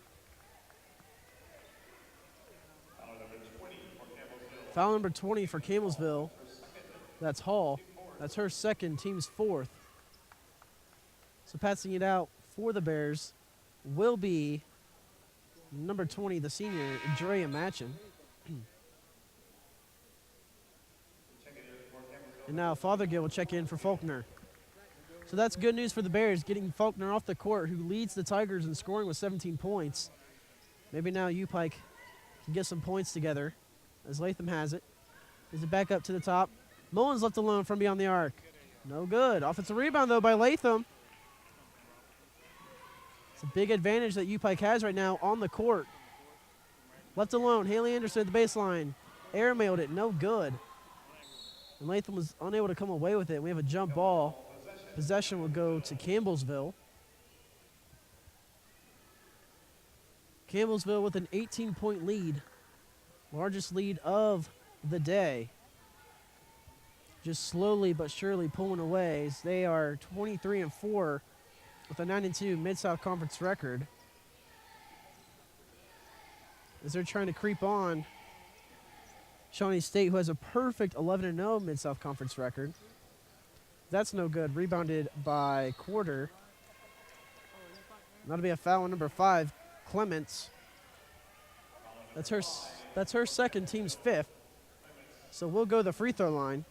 Foul number 20 for Campbellsville. That's Hall. That's her second, team's 4th. So passing it out for the Bears will be number 20, the senior, Drea Matchin. And now Fothergill will check in for Faulkner. So that's good news for the Bears, getting Faulkner off the court, who leads the Tigers in scoring with 17 points. Maybe now UPIKE can get some points together, as Latham has it. Is it back up to the top? Mullins left alone from beyond the arc. No good. Offensive rebound, though, by Latham. It's a big advantage that UPIKE has right now on the court. Left alone, Haley Anderson at the baseline. Airmailed it, no good. And Latham was unable to come away with it. We have a jump ball. Possession will go to Campbellsville. Campbellsville with an 18-point lead. Largest lead of the day. Just slowly but surely pulling away, as they are 23-4 with a 9-2 Mid-South Conference record. As they're trying to creep on Shawnee State, who has a perfect 11-0 Mid-South Conference record. That's no good. Rebounded by Quarter. That'll be a foul on number 5, Clements. That's her second, team's 5th. So we'll go to the free throw line.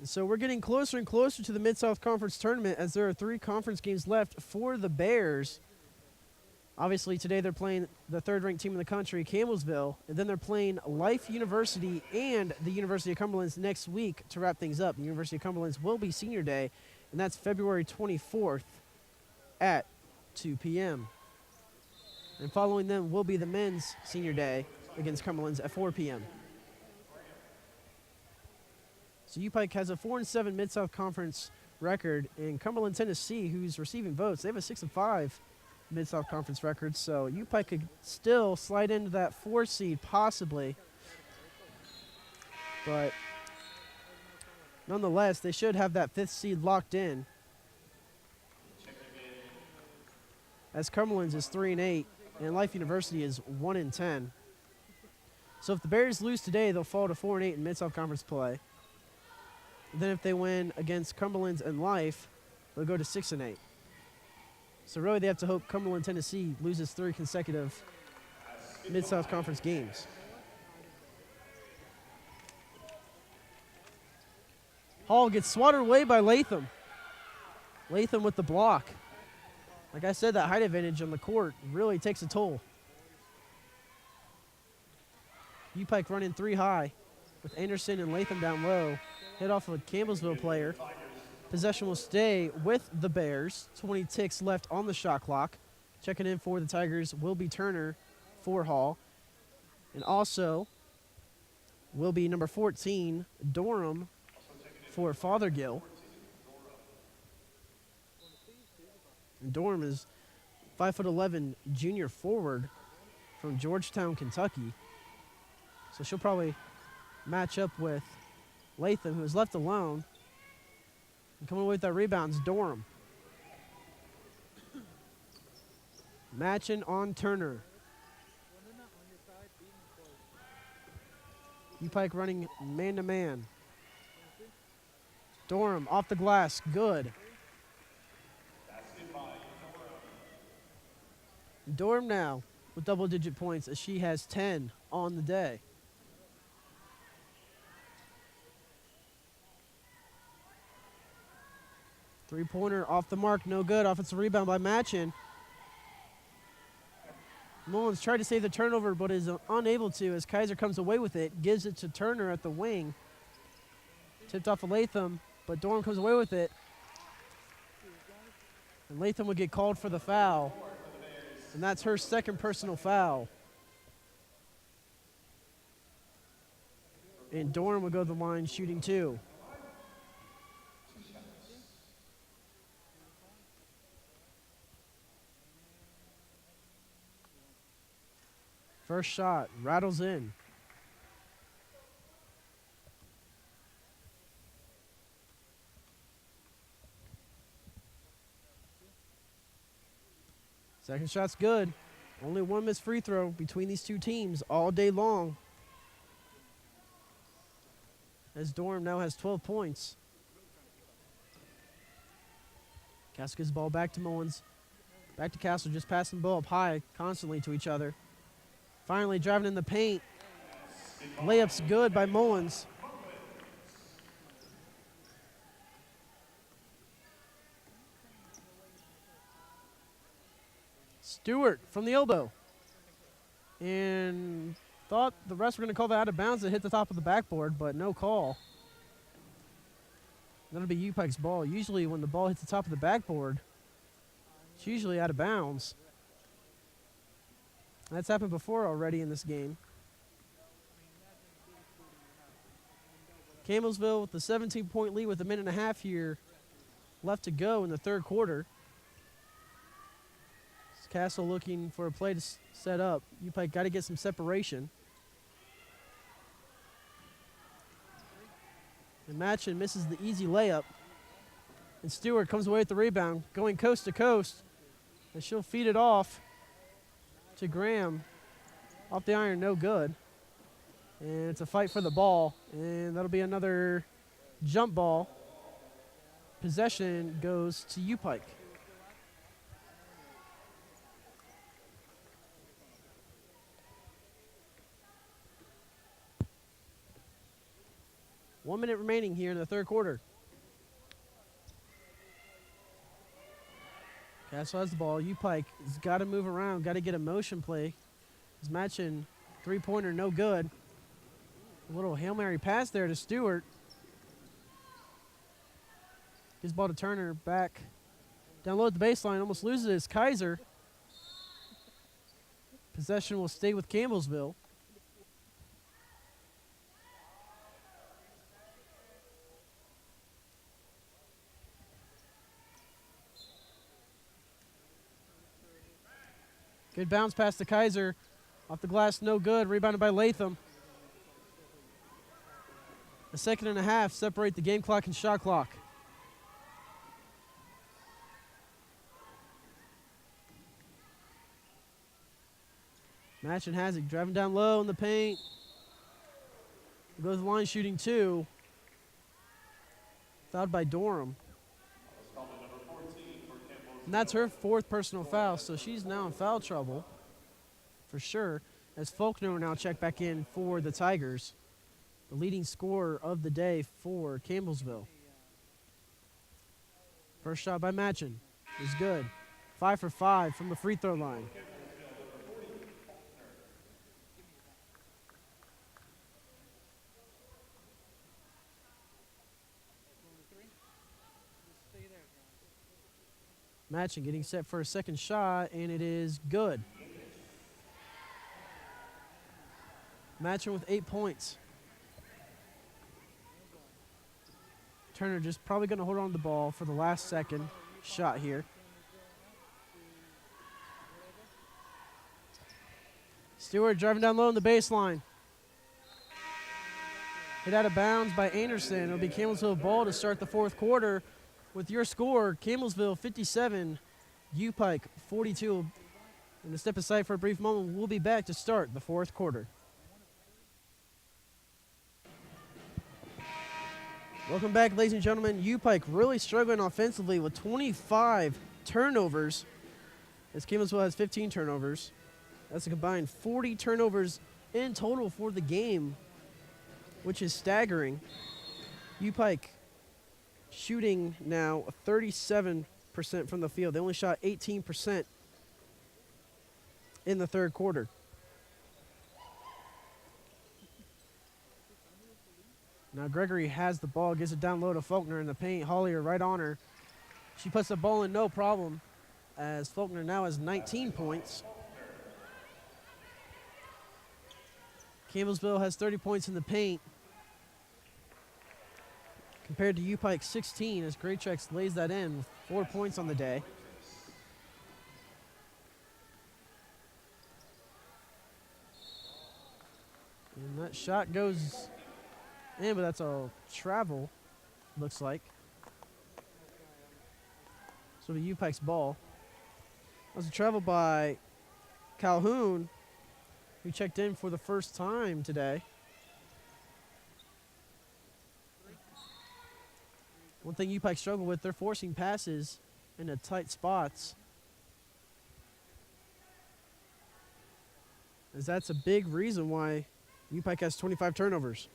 So we're getting closer and closer to the Mid-South Conference tournament, as there are 3 conference games left for the Bears. Obviously, today they're playing the 3rd-ranked team in the country, Campbellsville, and then they're playing Life University and the University of Cumberland next week to wrap things up. The University of Cumberland will be Senior Day, and that's February 24th at 2 p.m. And following them will be the men's Senior Day against Cumberland at 4 p.m. So UPIKE has a 4-7 Mid-South Conference record, and Cumberland, Tennessee, who's receiving votes, they have a 6-5 Mid-South Conference record. So UPIKE could still slide into that 4 seed possibly. But nonetheless, they should have that 5th seed locked in, as Cumberland's is 3-8 and Life University is 1-10. So if the Bears lose today, they'll fall to 4-8 in Mid-South Conference play. Then if they win against Cumberland's and Life, they'll go to 6-8. So really they have to hope Cumberland, Tennessee loses 3 consecutive Mid-South Conference games. Hall gets swatted away by Latham. Latham with the block. Like I said, that height advantage on the court really takes a toll. UPIKE running 3 high with Anderson and Latham down low. Hit off of a Campbellsville player. Possession will stay with the Bears. 20 ticks left on the shot clock. Checking in for the Tigers will be Turner for Hall. And also will be number 14, Dorham, for Fothergill. And Dorham is 5'11" junior forward from Georgetown, Kentucky. So she'll probably match up with Latham, who is left alone. And coming away with that rebound is Dorham. Matching on Turner. UPIKE running man-to-man. Dorham off the glass, good. Dorham now with double-digit points as she has 10 on the day. Three-pointer off the mark, no good. Offensive rebound by Matchin. Mullins tried to save the turnover, but is unable to as Kaiser comes away with it, gives it to Turner at the wing. Tipped off of Latham, but Dorham comes away with it. And Latham would get called for the foul. And that's her second personal foul. And Dorham would go to the line shooting 2. First shot rattles in. Second shot's good. Only one missed free throw between these two teams all day long. As Dorham now has 12 points. Castle gives the ball back to Mullins. Back to Castle, just passing the ball up high constantly to each other. Finally driving in the paint. Layup's good by Mullins. Stewart from the elbow. And thought the refs were going to call that out of bounds. It hit the top of the backboard, but no call. That'll be UPIKE's ball. Usually when the ball hits the top of the backboard, it's usually out of bounds. That's happened before already in this game. Campbellsville with the 17-point lead with a minute and a half here left to go in the third quarter. Castle looking for a play to set up. UPIKE got to get some separation. And Matchin misses the easy layup. And Stewart comes away with the rebound, going coast to coast. And she'll feed it off to Graham. Off the iron, no good. And it's a fight for the ball. And that'll be another jump ball. Possession goes to UPIKE. One minute remaining here in the third quarter. Castle has the ball. UPIKE has got to move around, got to get a motion play. He's matching three-pointer, no good. A little Hail Mary pass there to Stewart. His ball to Turner, back down low at the baseline, almost loses it. It's Kaiser. Possession will stay with Campbellsville. Good bounce pass to Kaiser. Off the glass, no good. Rebounded by Latham. A second and a half separate the game clock and shot clock. Matchin has it, driving down low in the paint. Goes to the line shooting 2. Fouled by Durham. And that's her 4th personal foul, so she's now in foul trouble for sure, as Faulkner will now check back in for the Tigers, the leading scorer of the day for Campbellsville. First shot by Matchin is good. 5 for 5 from the free throw line. Matchin getting set for a second shot, and it is good. Matchin with 8 points. Turner just probably going to hold on to the ball for the last second shot here. Stewart driving down low on the baseline. Hit out of bounds by Anderson. It'll be Campbellsville ball to start the 4th quarter with your score, Campbellsville 57, UPIKE 42. And to step aside for a brief moment, we'll be back to start the 4th quarter. Welcome back, ladies and gentlemen. UPIKE really struggling offensively with 25 turnovers, as Campbellsville has 15 turnovers. That's a combined 40 turnovers in total for the game, which is staggering. UPIKE shooting now 37% from the field. They only shot 18% in the 3rd quarter. Now Gregory has the ball, gives it down low to Faulkner in the paint. Hollier right on her. She puts the ball in no problem, as Faulkner now has 19 points. Campbellsville has 30 points in the paint, compared to UPIKE 16, as Greatrex lays that in with 4 points on the day. And that shot goes in, but that's a travel, looks like. So the UPIKE's ball. That was a travel by Calhoun, who checked in for the first time today. One thing UPIKE struggle with, they're forcing passes into tight spots, as that's a big reason why UPIKE has 25 turnovers.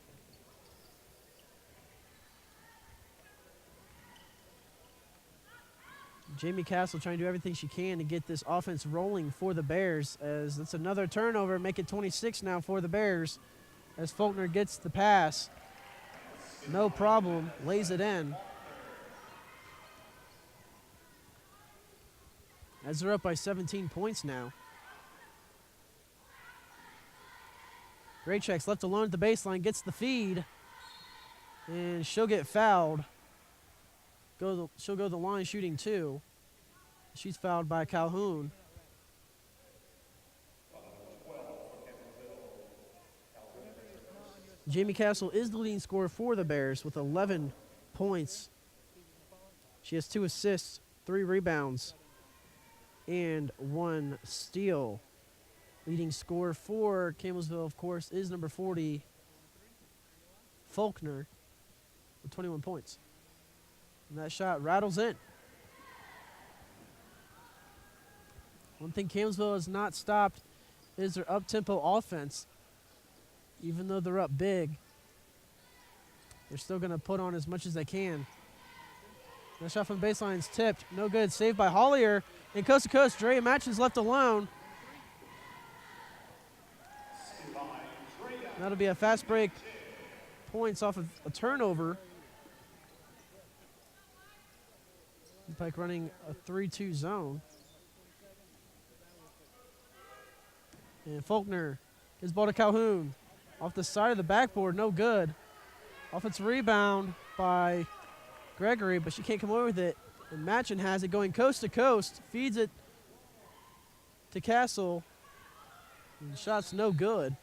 Jamie Castle trying to do everything she can to get this offense rolling for the Bears, as that's another turnover, make it 26 now for the Bears, as Faulkner gets the pass. No problem, lays it in. As they're up by 17 points now. Greatrex left alone at the baseline, gets the feed, and she'll get fouled. She'll go the line shooting 2. She's fouled by Calhoun. Jamie Castle is the leading scorer for the Bears with 11 points. She has 2 assists, 3 rebounds, and 1 steal. Leading scorer for Campbellsville, of course, is number 40, Faulkner, with 21 points. And that shot rattles in. One thing Campbellsville has not stopped is their up-tempo offense. Even though they're up big, they're still going to put on as much as they can. That shot from baseline is tipped. No good. Saved by Hollier. And coast to coast, Drea Matchin's left alone. That'll be a fast break. Points off of a turnover. UPIKE running a 3-2 zone. And Faulkner gives ball to Calhoun. Off the side of the backboard, no good. Offensive rebound by Gregory, but she can't come away with it. And Matchin has it going coast to coast. Feeds it to Castle. And the shot's no good.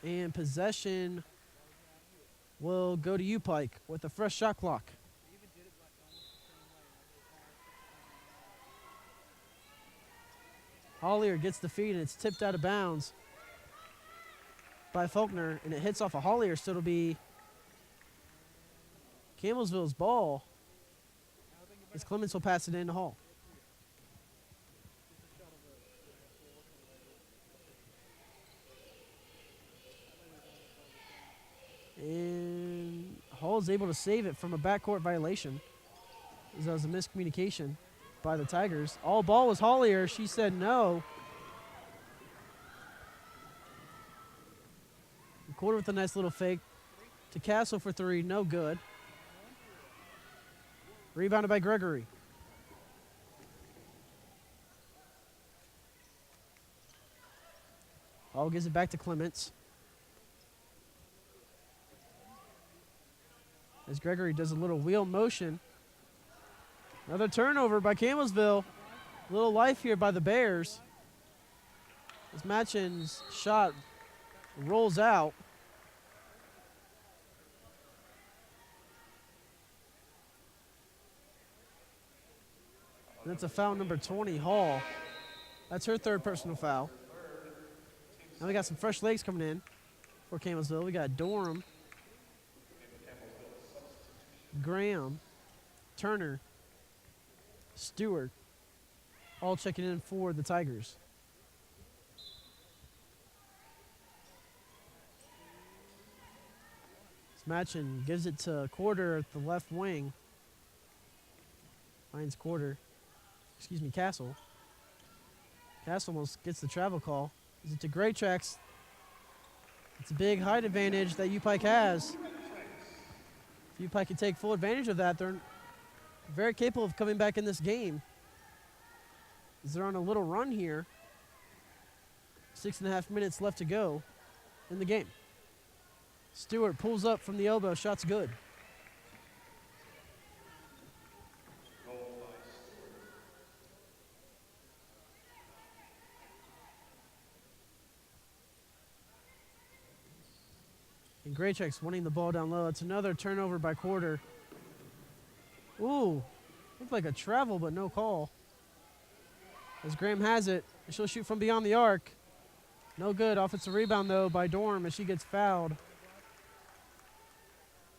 And possession will go to UPIKE with a fresh shot clock. Hollier gets the feed, and it's tipped out of bounds by Faulkner, and it hits off a Hollier, so it'll be Campbellsville's ball as Clements will pass it into Hall. And Hall is able to save it from a backcourt violation. That was a miscommunication by the Tigers. All ball was Hollier. She said no. Quarter with a nice little fake to Castle for three. No good. Rebounded by Gregory. Hall gives it back to Clements. As Gregory does a little wheel motion. Another turnover by Campbellsville. A little life here by the Bears. As Matchin's shot rolls out. And that's a foul number 20, Hall. That's her third personal foul. Now we got some fresh legs coming in for Campbellsville. We got Dorham, Graham, Turner, Stewart, all checking in for the Tigers. Matchin gives it to Quarter at the left wing. Finds Castle. Castle almost gets the travel call. Gives it to Great Tracks. It's a big height advantage that UPIKE has. If UPIKE can take full advantage of that, they're very capable of coming back in this game. As they're on a little run here. 6.5 minutes left to go in the game. Stewart pulls up from the elbow. Shot's good. And Graycheck's winning the ball down low. It's another turnover by Quarter. Ooh, looked like a travel, but no call. As Graham has it, she'll shoot from beyond the arc. No good. Offensive rebound, though, by Dorm as she gets fouled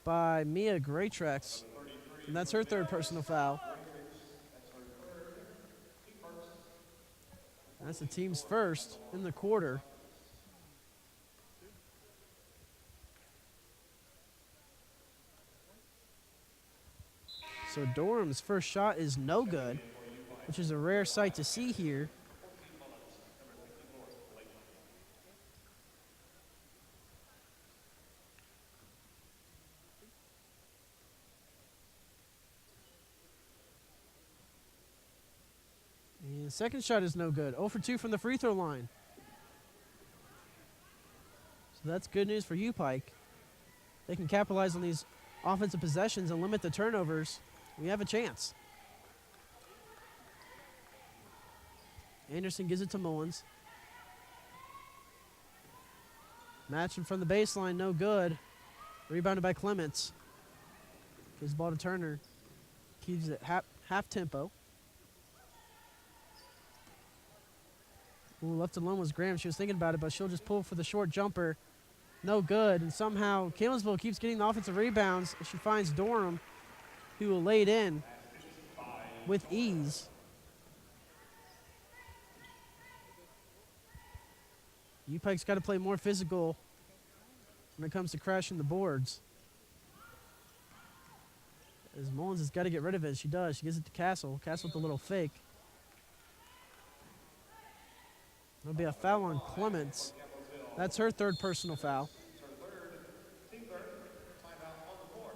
by Mia Graytrex. And that's her third personal foul. That's the team's first in the quarter. So Dorham's first shot is no good, which is a rare sight to see here. And the second shot is no good. 0 for 2 from the free throw line. So that's good news for UPIKE. They can capitalize on these offensive possessions and limit the turnovers. We have a chance. Anderson gives it to Mullins. Matching from the baseline, no good. Rebounded by Clements. Gives the ball to Turner. Keeps it half tempo. Ooh, left alone was Graham. She was thinking about it, but she'll just pull for the short jumper. No good. And somehow Campbellsville keeps getting the offensive rebounds. She finds Dorham, who will lay it in with ease. UPIKE's got to play more physical when it comes to crashing the boards. As Mullins has got to get rid of it. She does. She gives it to Castle. Castle with a little fake. There'll be a foul on Clements. That's her third personal foul.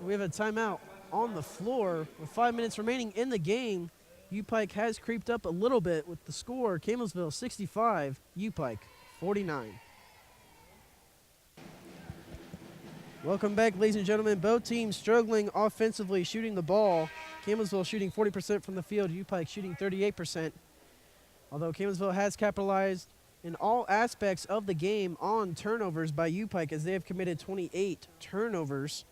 We have a timeout on the floor with 5 minutes remaining in the game. UPIKE has creeped up a little bit with the score. Campbellsville 65, UPIKE 49. Welcome back, ladies and gentlemen. Both teams struggling offensively shooting the ball. Campbellsville shooting 40% from the field. UPIKE shooting 38%. Although Campbellsville has capitalized in all aspects of the game on turnovers by UPIKE, as they have committed 28 turnovers.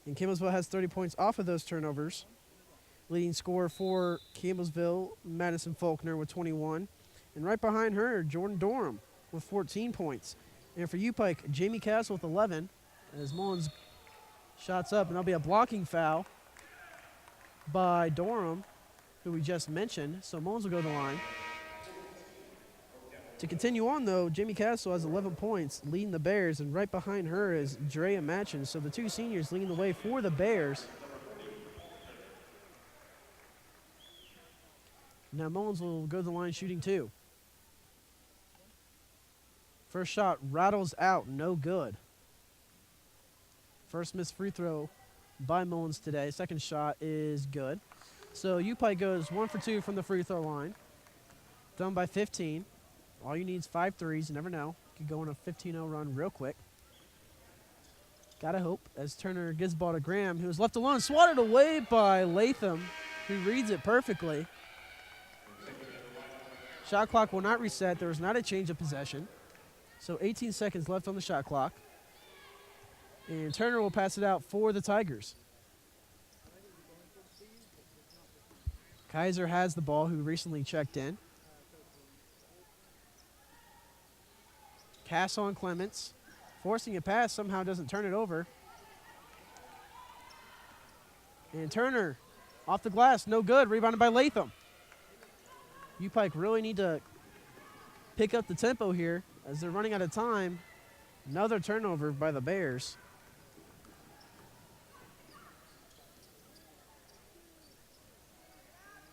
And Campbellsville has 30 points off of those turnovers. Leading scorer for Campbellsville, Madison Faulkner with 21. And right behind her, Jordan Dorham with 14 points. And for UPIKE, Jamie Castle with 11 as Mullins shots up, and that'll be a blocking foul by Durham, who we just mentioned. So Mullins will go to the line. To continue on, though, Jamie Castle has 11 points, leading the Bears, and right behind her is Drea Matchin. So the two seniors leading the way for the Bears. Now Mullins will go to the line shooting 2. First shot rattles out, no good. First missed free throw by Mullins today. Second shot is good. So UPIKE goes 1 for 2 from the free throw line. Done by 15. All you need is 5 threes. You never know. Could go on a 15-0 run real quick. Gotta hope as Turner gives the ball to Graham, who is left alone. Swatted away by Latham, who reads it perfectly. Shot clock will not reset. There was not a change of possession. So 18 seconds left on the shot clock. And Turner will pass it out for the Tigers. Kaiser has the ball, who recently checked in. Cass on Clements. Forcing a pass, somehow doesn't turn it over. And Turner off the glass, no good. Rebounded by Latham. UPIKE really need to pick up the tempo here as they're running out of time. Another turnover by the Bears.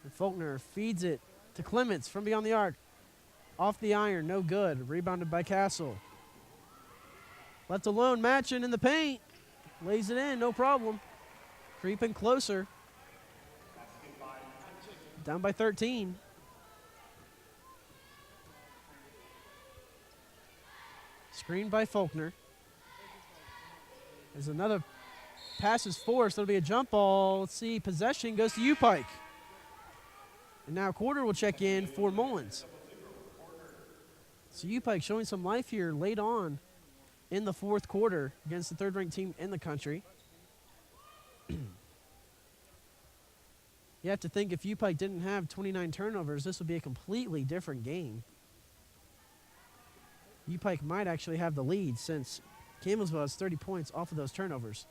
And Faulkner feeds it to Clements from beyond the arc. Off the iron, no good. Rebounded by Castle. Left alone, Matchin in the paint. Lays it in, no problem. Creeping closer. Down by 13. Screened by Faulkner. There's another pass is forced. That'll be a jump ball. Let's see, possession goes to UPIKE. And now Quarter will check in for Mullins. So UPIKE showing some life here late on in the fourth quarter against the third-ranked team in the country. You have to think if UPIKE didn't have 29 turnovers, this would be a completely different game. UPIKE might actually have the lead since Campbellsville has 30 points off of those turnovers.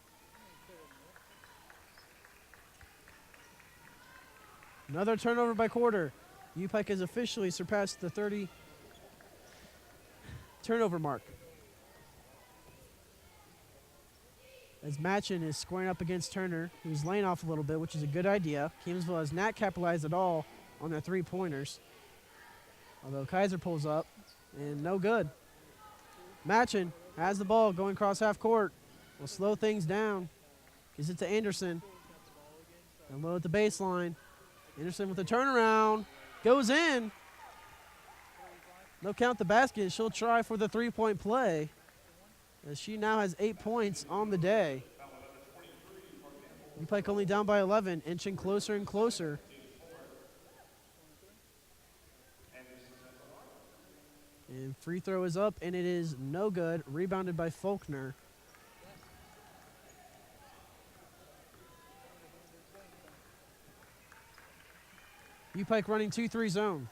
Another turnover by Quarter. UPIKE has officially surpassed the 30 turnover mark. As Matchin is squaring up against Turner, who's laying off a little bit, which is a good idea. Campbellsville has not capitalized at all on their three-pointers. Although Kaiser pulls up, and no good. Matchin has the ball going across half court. Will slow things down. Gives it to Anderson. And low at the baseline. Anderson with a turnaround. Goes in. No count the basket. She'll try for the three-point play, as she now has 8 points on the day. UPIKE only down by 11, inching closer and closer. And free throw is up, and it is no good. Rebounded by Faulkner. UPIKE running 2-3 zone.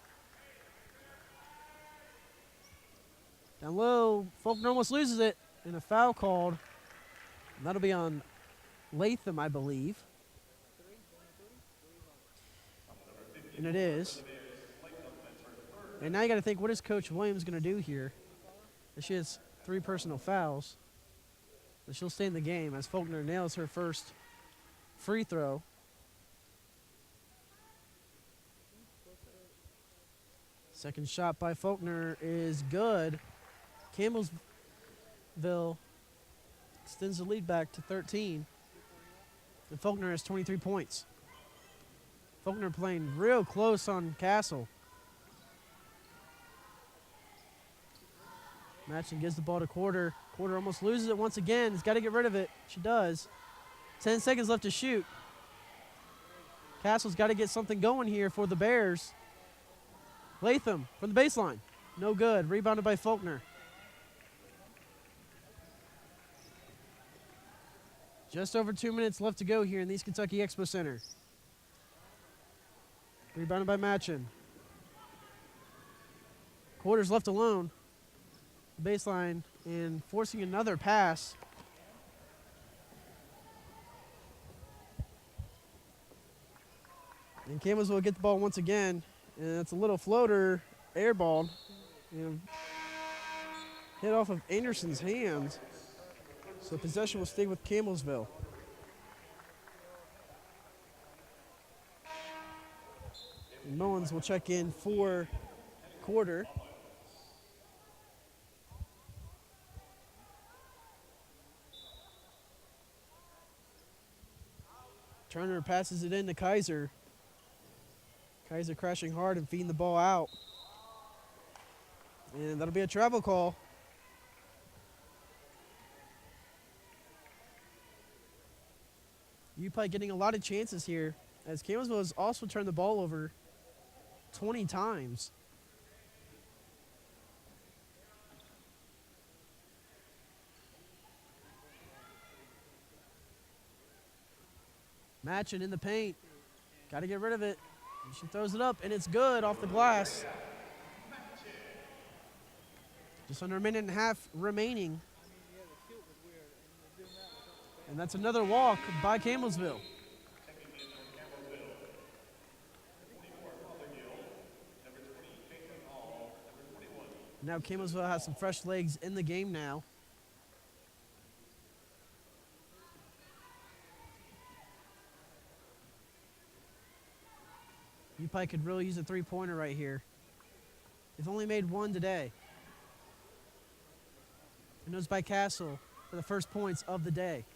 Down low, Faulkner almost loses it, and a foul called. And that'll be on Latham, I believe. And it is. And now you got to think, what is Coach Williams going to do here? As she has 3 personal fouls. But she'll stay in the game as Faulkner nails her first free throw. Second shot by Faulkner is good. Campbellsville extends the lead back to 13. And Faulkner has 23 points. Faulkner playing real close on Castle. Matchin gives the ball to Quarter. Quarter almost loses it once again. He's got to get rid of it. She does. 10 seconds left to shoot. Castle's got to get something going here for the Bears. Latham from the baseline. No good. Rebounded by Faulkner. Just over 2 minutes left to go here in the East Kentucky Expo Center. Rebounded by Matchin. Quarter's left alone. Baseline, and forcing another pass. And Campbellsville will get the ball once again, and it's a little floater, airball, hit off of Anderson's hands. So possession will stay with Campbellsville. And Mullins will check in for quarter. Turner passes it in to Kaiser. Kaiser crashing hard and feeding the ball out. And that'll be a travel call. UPIKE getting a lot of chances here, as Campbellsville has also turned the ball over 20 times. Matching in the paint. Got to get rid of it. She throws it up, and it's good off the glass. Just under a minute and a half remaining. And that's another walk by Campbellsville. Now Campbellsville has some fresh legs in the game now. UPIKE could really use a three-pointer right here. They've only made one today. And it was by Castle for the first points of the day.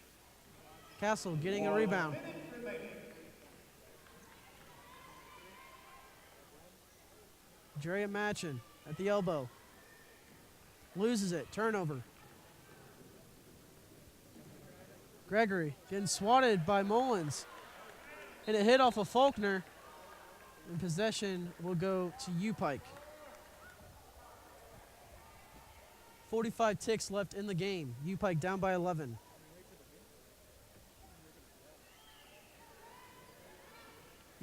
Castle getting a rebound. Drea Matchin at the elbow. Loses it. Turnover. Gregory getting swatted by Mullins. And a hit off of Faulkner. And possession will go to UPIKE. 45 ticks left in the game. UPIKE down by 11.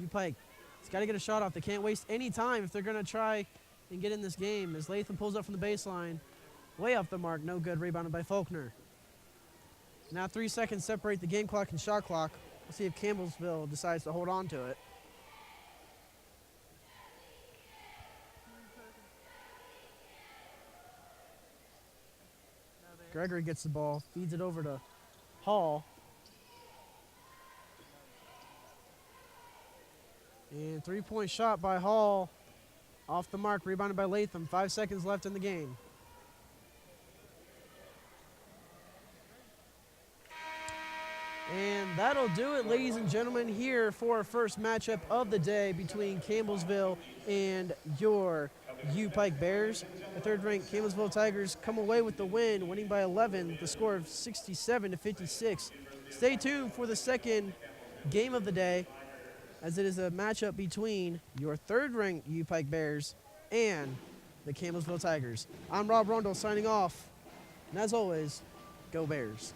UPIKE has got to get a shot off. They can't waste any time if they're going to try and get in this game. As Latham pulls up from the baseline, way off the mark, no good. Rebounded by Faulkner. Now 3 seconds separate the game clock and shot clock. We'll see if Campbellsville decides to hold on to it. Gregory gets the ball, feeds it over to Hall. And three-point shot by Hall. Off the mark, rebounded by Latham. 5 seconds left in the game. And that'll do it, ladies and gentlemen, here for our first matchup of the day between Campbellsville and your UPIKE Bears. The third-ranked Campbellsville Tigers come away with the win, winning by 11, the score of 67-56. Stay tuned for the second game of the day, as it is a matchup between your third-ranked UPIKE Bears and the Campbellsville Tigers. I'm Rob Rundle signing off, and as always, go Bears.